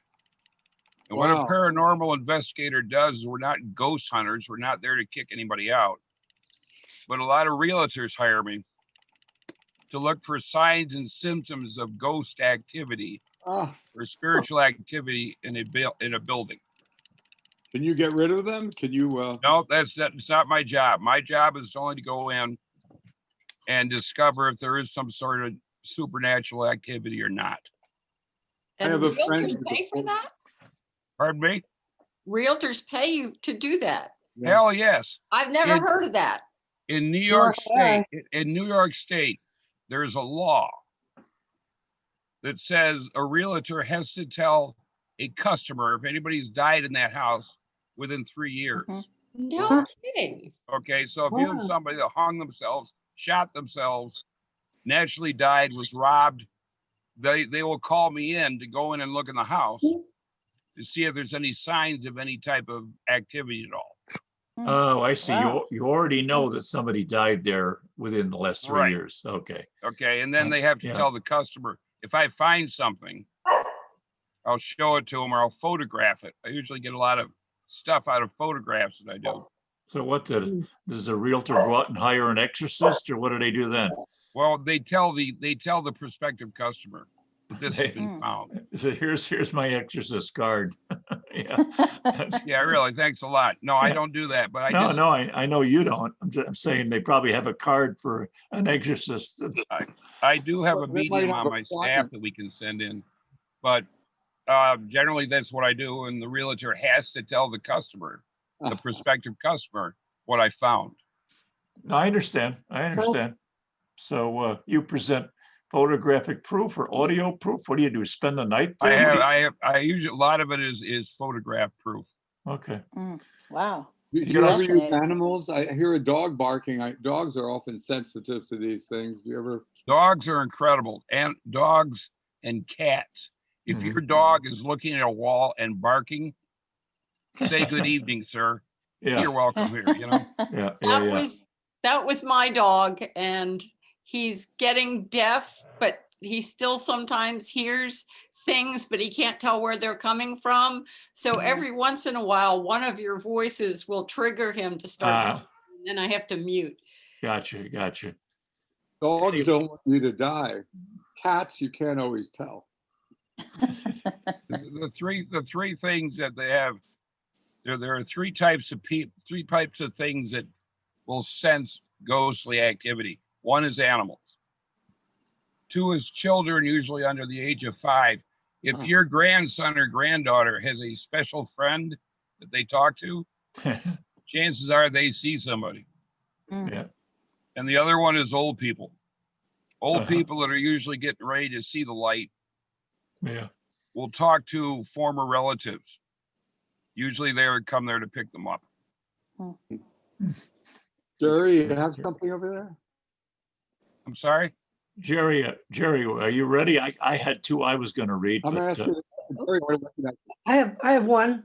And what a Wow. paranormal investigator does is we're not ghost hunters. We're not there to kick anybody out. But a lot of realtors hire me to look for signs and symptoms of ghost activity or spiritual activity in a building. Can you get rid of them? Can you? No, that's not my job. My job is only to go in and discover if there is some sort of supernatural activity or not. And have a friend realtors who's pay for that? Pardon me? Realtors pay you to do that? Hell yes. I've never heard of that. In New York State, there's a law that says a realtor has to tell a customer if anybody's died in that house within 3 years. No kidding. Okay, so if you have somebody that hung themselves, shot themselves, naturally died, was robbed, they will call me in to go in and look in the house to see if there's any signs of any type of activity at all. Oh, I see. Wow. You already know that somebody died there within the last 3 Right. years. Okay. Okay, and then they have to Yeah. tell the customer, if I find something, I'll show it to them or I'll photograph it. I usually get a lot of stuff out of photographs that I do. So what does a realtor go out and hire an exorcist, or what do they do then? Well, they tell the prospective customer that this has been found. So here's my exorcist card. Yeah. Yeah, really. Thanks a lot. No, I don't do that, but I know you don't. I'm saying they probably have a card for an exorcist. I do have a Well, they might medium have on a my plot. staff that we can send in, but generally that's what I do. And the realtor has to tell the customer, the prospective customer, what I found. I understand. So you present photographic proof or audio proof? What do you do? Spend the night there? I usually, a lot of it is photograph proof. Okay. Wow. Do you ever use Fascinating. animals? I hear a dog barking. Dogs are often sensitive to these things. Do you ever? Dogs are incredible, and dogs and cats. If your dog is looking at a wall and barking, say good evening, sir. Yeah. You're welcome here, you know? That was my dog, and he's getting deaf, but he still sometimes hears things, but he can't tell where they're coming from. So every once in a while, one of your voices will trigger him to start talking, and then I have to mute. Gotcha. Dogs don't want you to die. Cats, you can't always tell. The three things that they have, there are three types of things that will sense ghostly activity. One is animals. Two is children, usually under the age of 5. If your grandson or granddaughter has a special friend that they talk to, chances are they see somebody. Yeah. And the other one is old people. Old people that are usually getting ready to see the light. Yeah. Will talk to former relatives. Usually they would come there to pick them up. Jerry, you have something over there? I'm sorry? Jerry, are you ready? I had 2 I was going to read. I'm asking. I have one.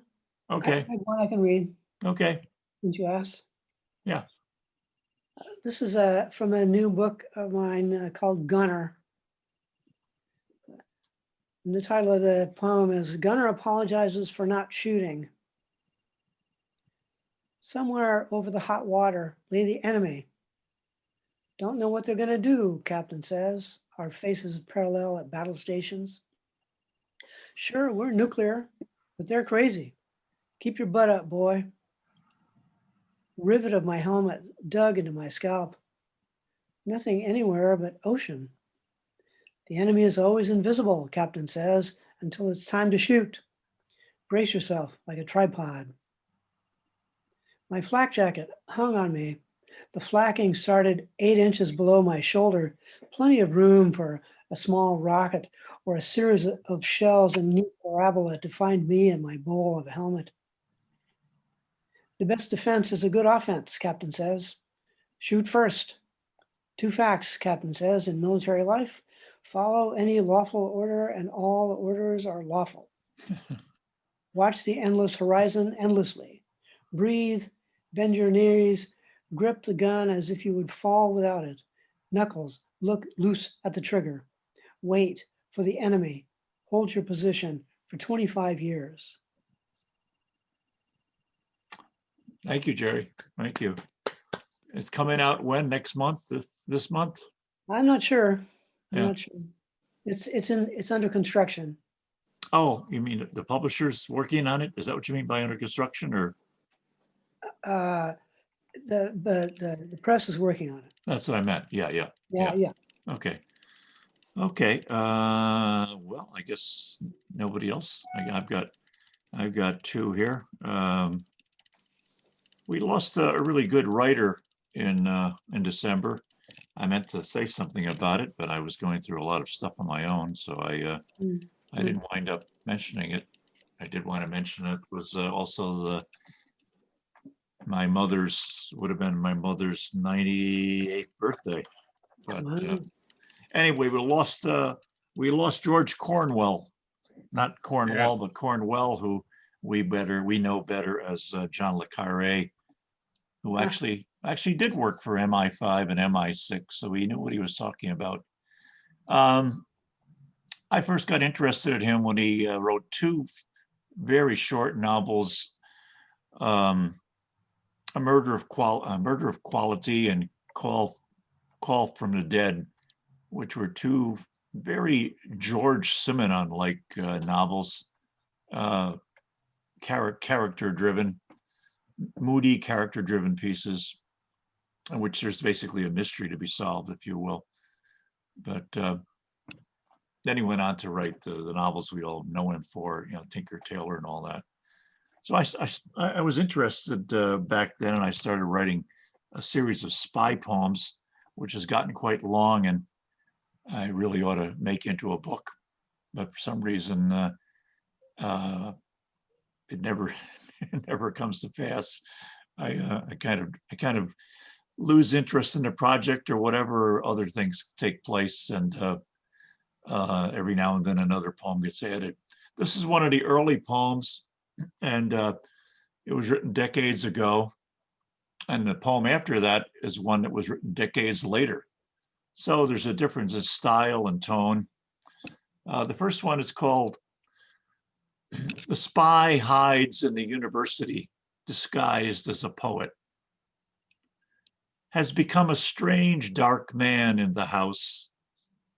Okay. I have one I can read. Okay. Since you asked. Yeah. This is from a new book of mine called Gunner. And the title of the poem is Gunner Apologizes for Not Shooting. Somewhere over the hot water lay the enemy. Don't know what they're going to do, Captain says. Our faces parallel at battle stations. Sure, we're nuclear, but they're crazy. Keep your butt up, boy. Rivet of my helmet dug into my scalp. Nothing anywhere but ocean. The enemy is always invisible, Captain says, until it's time to shoot. Brace yourself like a tripod. My flak jacket hung on me. The flacking started 8 inches below my shoulder, plenty of room for a small rocket or a series of shells in neat parabola to find me and my bowl of a helmet. The best defense is a good offense, Captain says. Shoot first. 2 facts, Captain says, in military life. Follow any lawful order and all orders are lawful. Watch the endless horizon endlessly. Breathe, bend your knees, grip the gun as if you would fall without it. Knuckles, look loose at the trigger. Wait for the enemy. Hold your position for 25 years. Thank you, Jerry. Thank you. It's coming out when? Next month? This month? I'm not sure. I'm Yeah. not sure. It's under construction. Oh, you mean the publisher's working on it? Is that what you mean by under construction, or? The press is working on it. That's what I meant. Yeah. Yeah. Okay. Well, I guess nobody else. I've got 2 here. We lost a really good writer in December. I meant to say something about it, but I was going through a lot of stuff on my own, so I didn't wind up mentioning it. I did want to mention it was also my mother's 98th birthday. But anyway, we lost George Cornwell, not Cornwall, but Cornwell, who we know better as John le Carré, who actually did work for MI5 and MI6, so he knew what he was talking about. I first got interested in him when he wrote 2 very short novels, A Murder of Quality and Call from the Dead, which were 2 very George Simenon-like novels, character-driven, moody character-driven pieces, in which there's basically a mystery to be solved, if you will. But then he went on to write the novels we all know him for, Tinker Tailor and all that. So I was interested back then, and I started writing a series of spy poems, which has gotten quite long, and I really ought to make into a book. But for some reason, it never comes to pass. I kind of lose interest in the project or whatever, other things take place, and every now and then another poem gets added. This is one of the early poems, and it was written decades ago. And the poem after that is one that was written decades later. So there's a difference in style and tone. The first one is called "The Spy Hides in the University, Disguised as a Poet. Has become a strange dark man in the house,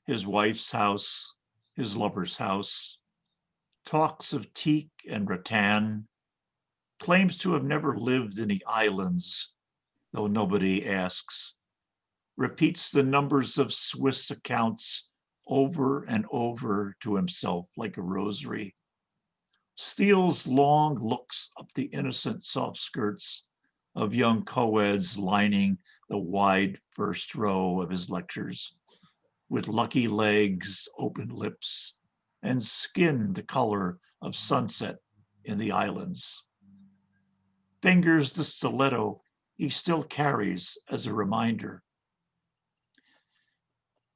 his wife's house, his lover's house, talks of teak and rattan, claims to have never lived in the islands, though nobody asks, repeats the numbers of Swiss accounts over and over to himself like a rosary, steals long looks up the innocent soft skirts of young co-eds lining the wide first row of his lectures, with lucky legs, open lips, and skin the color of sunset in the islands. Fingers the stiletto he still carries as a reminder.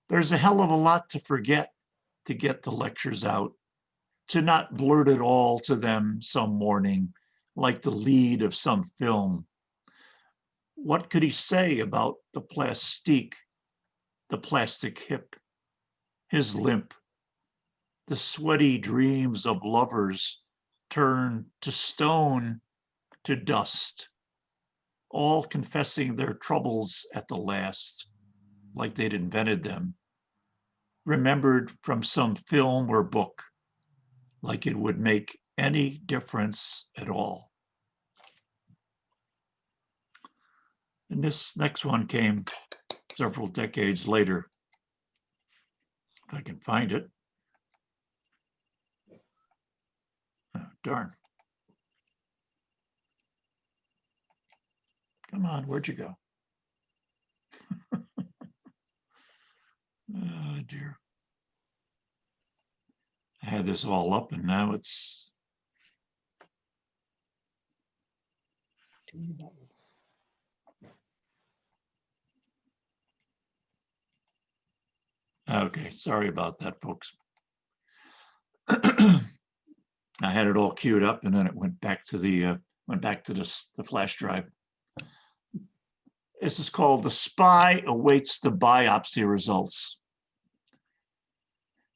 There's a hell of a lot to forget to get the lectures out, to not blurt it all to them some morning like the lead of some film. What could he say about the plastique, the plastic hip, his limp, the sweaty dreams of lovers turned to stone, to dust, all confessing their troubles at the last, like they'd invented them, remembered from some film or book, like it would make any difference at all. And this next one came several decades later, if I can find it. Oh, darn. Come on, where'd you go? Oh dear. I had this all up and now it's. Too many buttons. Okay, sorry about that, folks. I had it all queued up and then it went back to the flash drive. This is called "The Spy Awaits the Biopsy Results."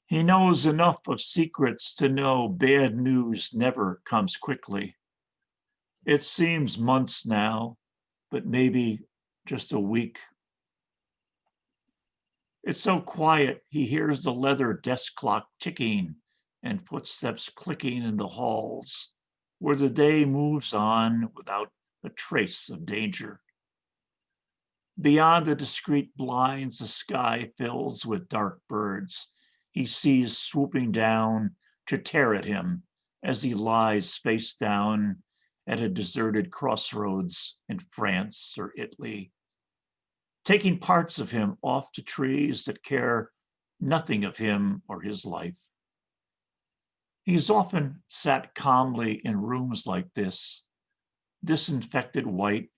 He knows enough of secrets to know bad news never comes quickly. It seems months now, but maybe just a week. It's so quiet, he hears the leather desk clock ticking and footsteps clicking in the halls, where the day moves on without a trace of danger. Beyond the discreet blinds, the sky fills with dark birds he sees swooping down to tear at him as he lies face down at a deserted crossroads in France or Italy, taking parts of him off to trees that care nothing of him or his life. He's often sat calmly in rooms like this, disinfected white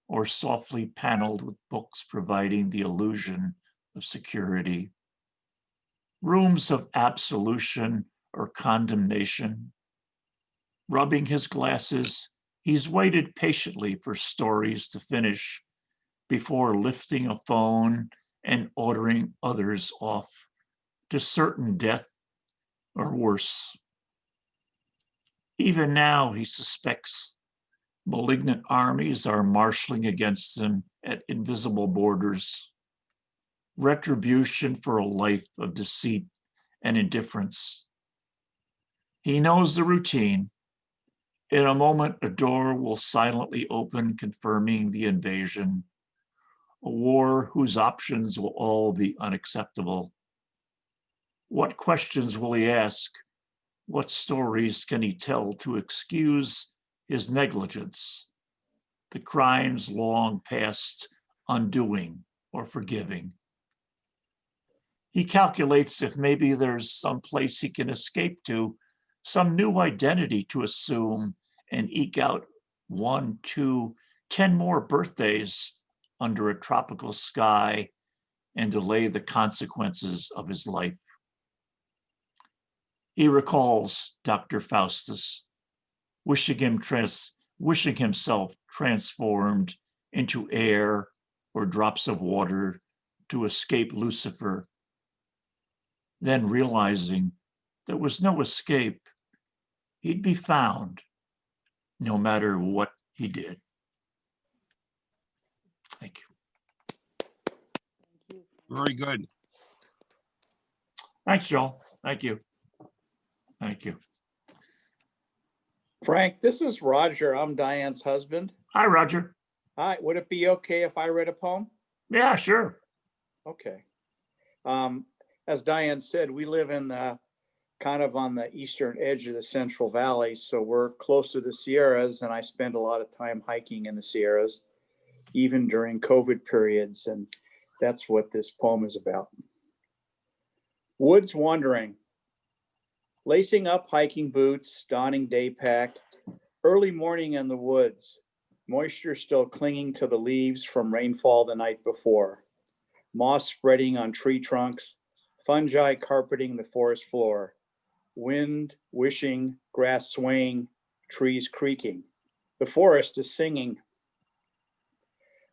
or softly paneled with books providing the illusion of security. Rooms of absolution or condemnation. Rubbing his glasses, he's waited patiently for stories to finish before lifting a phone and ordering others off to certain death or worse. Even now, he suspects malignant armies are marshaling against him at invisible borders. Retribution for a life of deceit and indifference. He knows the routine. In a moment, a door will silently open, confirming the invasion, a war whose options will all be unacceptable. What questions will he ask? What stories can he tell to excuse his negligence, the crimes long past undoing or forgiving? He calculates if maybe there's some place he can escape to, some new identity to assume and eke out 1, 2, 10 more birthdays under a tropical sky and delay the consequences of his life. He recalls Dr. Faustus, wishing himself transformed into air or drops of water to escape Lucifer, then realizing there was no escape, he'd be found no matter what he did. Thank you. Very good. Thanks, Joel. Thank you. Thank you. Frank, this is Roger. I'm Diane's husband. Hi, Roger. Hi, would it be okay if I read a poem? Yeah, sure. Okay. As Diane said, we live in the kind of on the eastern edge of the Central Valley, so we're close to the Sierras, and I spend a lot of time hiking in the Sierras, even during COVID periods, and that's what this poem is about. Woods wandering. Lacing up hiking boots, donning day pack, early morning in the woods, moisture still clinging to the leaves from rainfall the night before, moss spreading on tree trunks, fungi carpeting the forest floor, wind wishing, grass swaying, trees creaking. The forest is singing.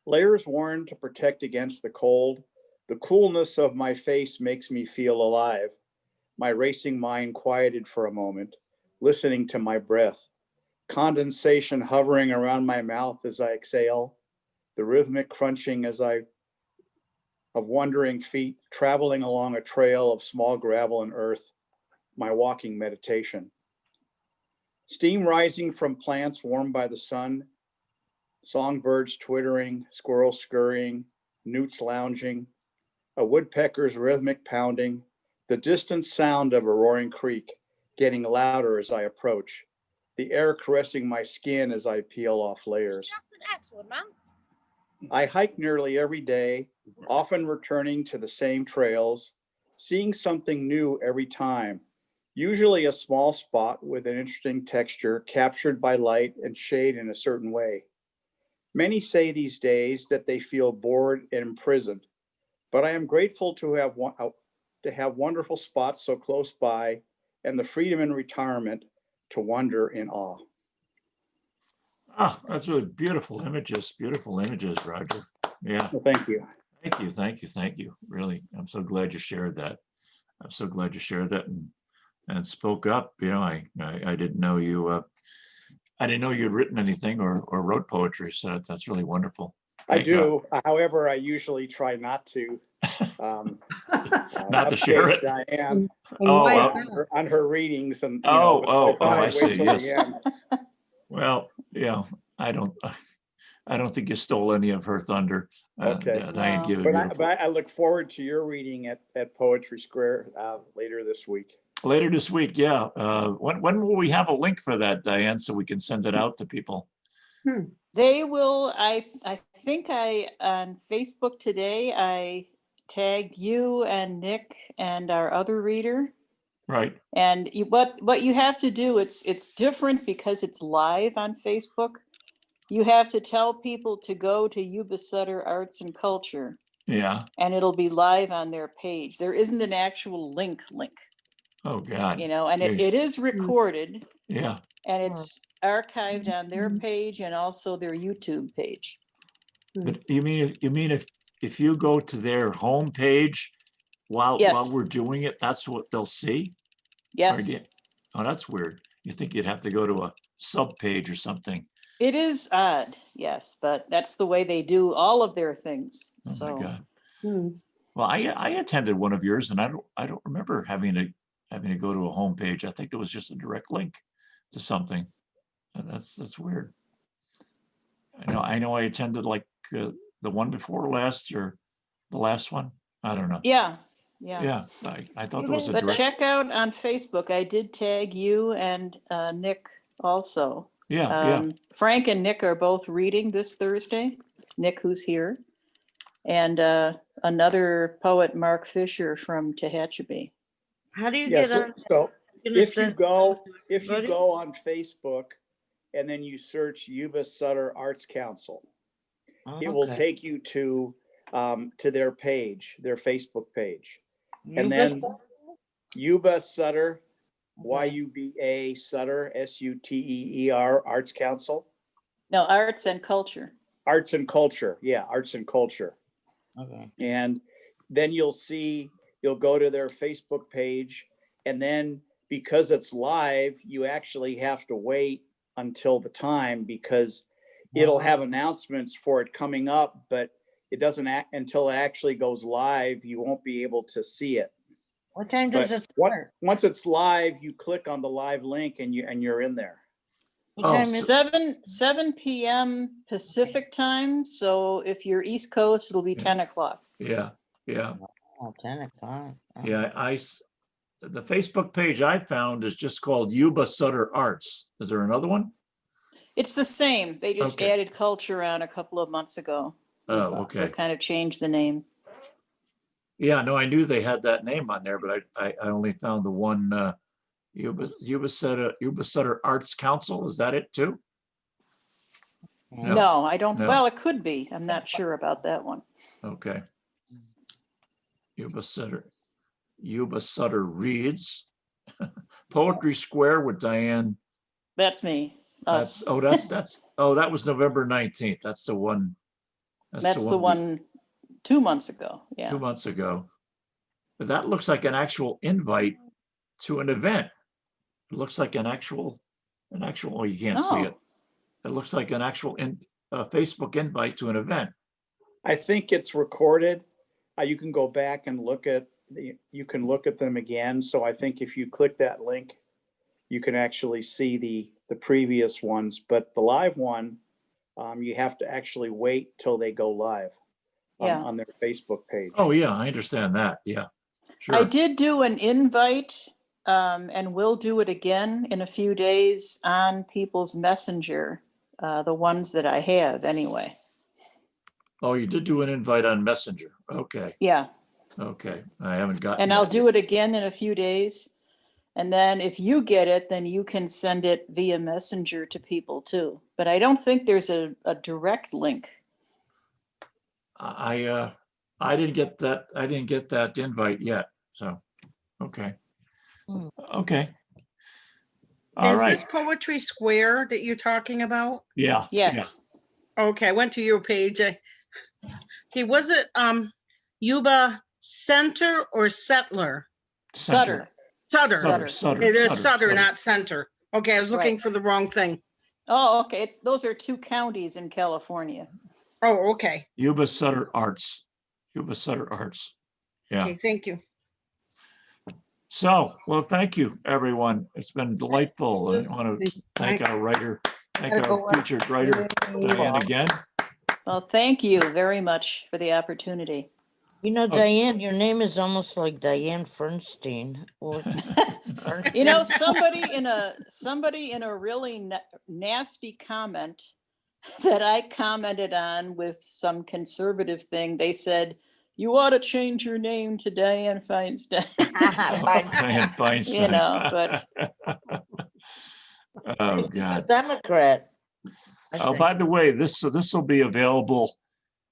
Layers worn to protect against the cold, the coolness of my face makes me feel alive. My racing mind quieted for a moment, listening to my breath, condensation hovering around my mouth as I exhale, the rhythmic crunching of wandering feet traveling along a trail of small gravel and earth, my walking meditation. Steam rising from plants warmed by the sun, songbirds twittering, squirrels scurrying, newts lounging, a woodpecker's rhythmic pounding, the distant sound of a roaring creek getting louder as I approach, the air caressing my skin as I peel off layers. I hike nearly every day, often returning to the same trails, seeing something new every time, usually a small spot with an interesting texture captured by light and shade in a certain way. Many say these days that they feel bored and imprisoned, but I am grateful to have wonderful spots so close by and the freedom in retirement to wonder in awe. Ah, that's really beautiful images, Roger. Yeah. Well, thank you. Thank you. Really, I'm so glad you shared that. I'm so glad you shared that and spoke up. You know, I didn't know you. I didn't know you'd written anything or wrote poetry. So that's really wonderful. I do. However, I usually try not to. Not to share it. Diane, on her readings and I see. Till Yes. the end. Well, yeah, I don't think you stole any of her thunder. Okay. Diane gave it But beautiful. I look forward to your reading at Poetry Square later this week. Later this week, yeah. When will we have a link for that, Diane, so we can send it out to people? They will, I think on Facebook today, I tagged you and Nick and our other reader. Right. And what you have to do, it's different because it's live on Facebook. You have to tell people to go to Yuba Sutter Arts and Culture. Yeah. And it'll be live on their page. There isn't an actual link. Oh, God. You know, and it is recorded. Yeah. And it's archived on their page and also their YouTube page. But you mean if you go to their homepage while we're doing it, that's what they'll see? Yes. Oh, that's weird. You think you'd have to go to a sub page or something? It is odd, yes, but that's the way they do all of their things. Oh my God. Well, I attended one of yours, and I don't remember having to go to a homepage. I think there was just a direct link to something. And that's weird. I know I attended like the one before last or the last one. I don't know. Yeah. I thought there was a But direct. check out on Facebook. I did tag you and Nick also. Yeah. Frank and Nick are both reading this Thursday. Nick, who's here, and another poet, Mark Fisher from Tehachapi. How do you get on? So if you go on Facebook and then you search Yuba Sutter Arts Council, it will take you to their page, their Facebook page. And then Yuba Sutter, YUBA Sutter, SUTEER Arts Council. No, Arts and Culture. Arts and Culture. Yeah, Arts and Culture. Okay. And then you'll go to their Facebook page, and then because it's live, you actually have to wait until the time because it'll have announcements for it coming up, but it doesn't until it actually goes live, you won't be able to see it. What time does it start? Once it's live, you click on the live link and you're in there. What time is 7 p.m. Pacific time. So if you're East Coast, it'll be 10 o'clock. Yeah. Oh, 10 o'clock. Yeah, the Facebook page I found is just called Yuba Sutter Arts. Is there another one? It's the same. They just added culture on a couple of months ago. Oh, okay. So kind of changed the name. Yeah, no, I knew they had that name on there, but I only found the one Yuba Sutter Arts Council. Is that it too? No, I don't. No. Well, it could be. I'm not sure about that one. Okay. Yuba Sutter reads Poetry Square with Diane. That's me. Us. That was November 19th. That's the one. That's the one 2 months ago. Yeah. 2 months ago. But that looks like an actual invite to an event. It looks like an actual, oh, you can't see it. It looks like an actual a Facebook invite to an event. I think it's recorded. You can go back and look at them again. So I think if you click that link, you can actually see the previous ones, but the live one, you have to actually wait till they go live on their Facebook page. Oh, yeah, I understand that. Yeah, I sure. did do an invite, and will do it again in a few days on people's Messenger, the ones that I have anyway. Oh, you did do an invite on Messenger. Okay, Yeah, okay. I haven't gotten and I'll that do yet. it again in a few days. And then if you get it, then you can send it via Messenger to people too. But I don't think there's a direct link. I didn't get that. I didn't get that invite yet. So, okay. Hmm. Okay. All Is right. this Poetry Square that you're talking about? Yeah. Yes. Okay, I went to your page. Okay, was it Yuba Center or Settler? Sutter. Sutter. Sutter. It is Sutter, Sutter, not Center. Okay, I was looking Right. for the wrong thing. Oh, okay. Those are 2 counties in California. Oh, okay. Yuba Sutter Arts. Yuba Sutter Arts. Yeah. Okay, thank you. So, well, thank you, everyone. It's been delightful. I want to thank our writer, thank our featured writer, Diane, again. Well, thank you very much for the opportunity. You know, Oh. Diane, your name is almost like Diane Funston. Or You know, somebody in a really nasty comment that I commented on with some conservative thing, they said, you ought to change your name to Diane Feinstein. Diane Feinstein. You know, but Oh, She's a God. Democrat. Oh, by the way, this will be available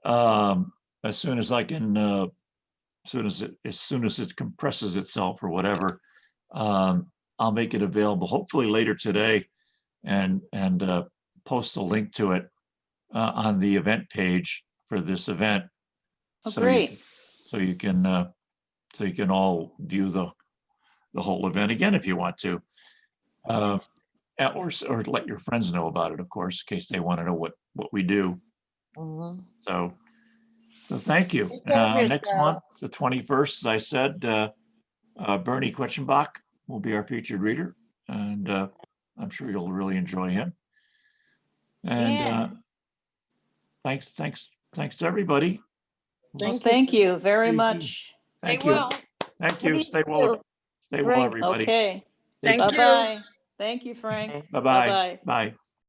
as soon as I can, as soon as it compresses itself or whatever. I'll make it available hopefully later today and post a link to it on the event page for this event. Oh, So great. you can all view the whole event again if you want to. Or let your friends know about it, of course, in case they want to know what we do. Mhm. So thank you. Take care of Next yourself. month, the 21st, as I said, Bernie Quetchenbach will be our featured reader, and I'm sure you'll really enjoy him. And Yeah. thanks to everybody. Well, thank you very much. Thank They you. will. Thank What do you. you Stay well. do? Stay well, Frank? everybody. Okay. Take Thank care. you. Bye-bye. Thank you, Frank. Bye-bye. Bye-bye. Bye.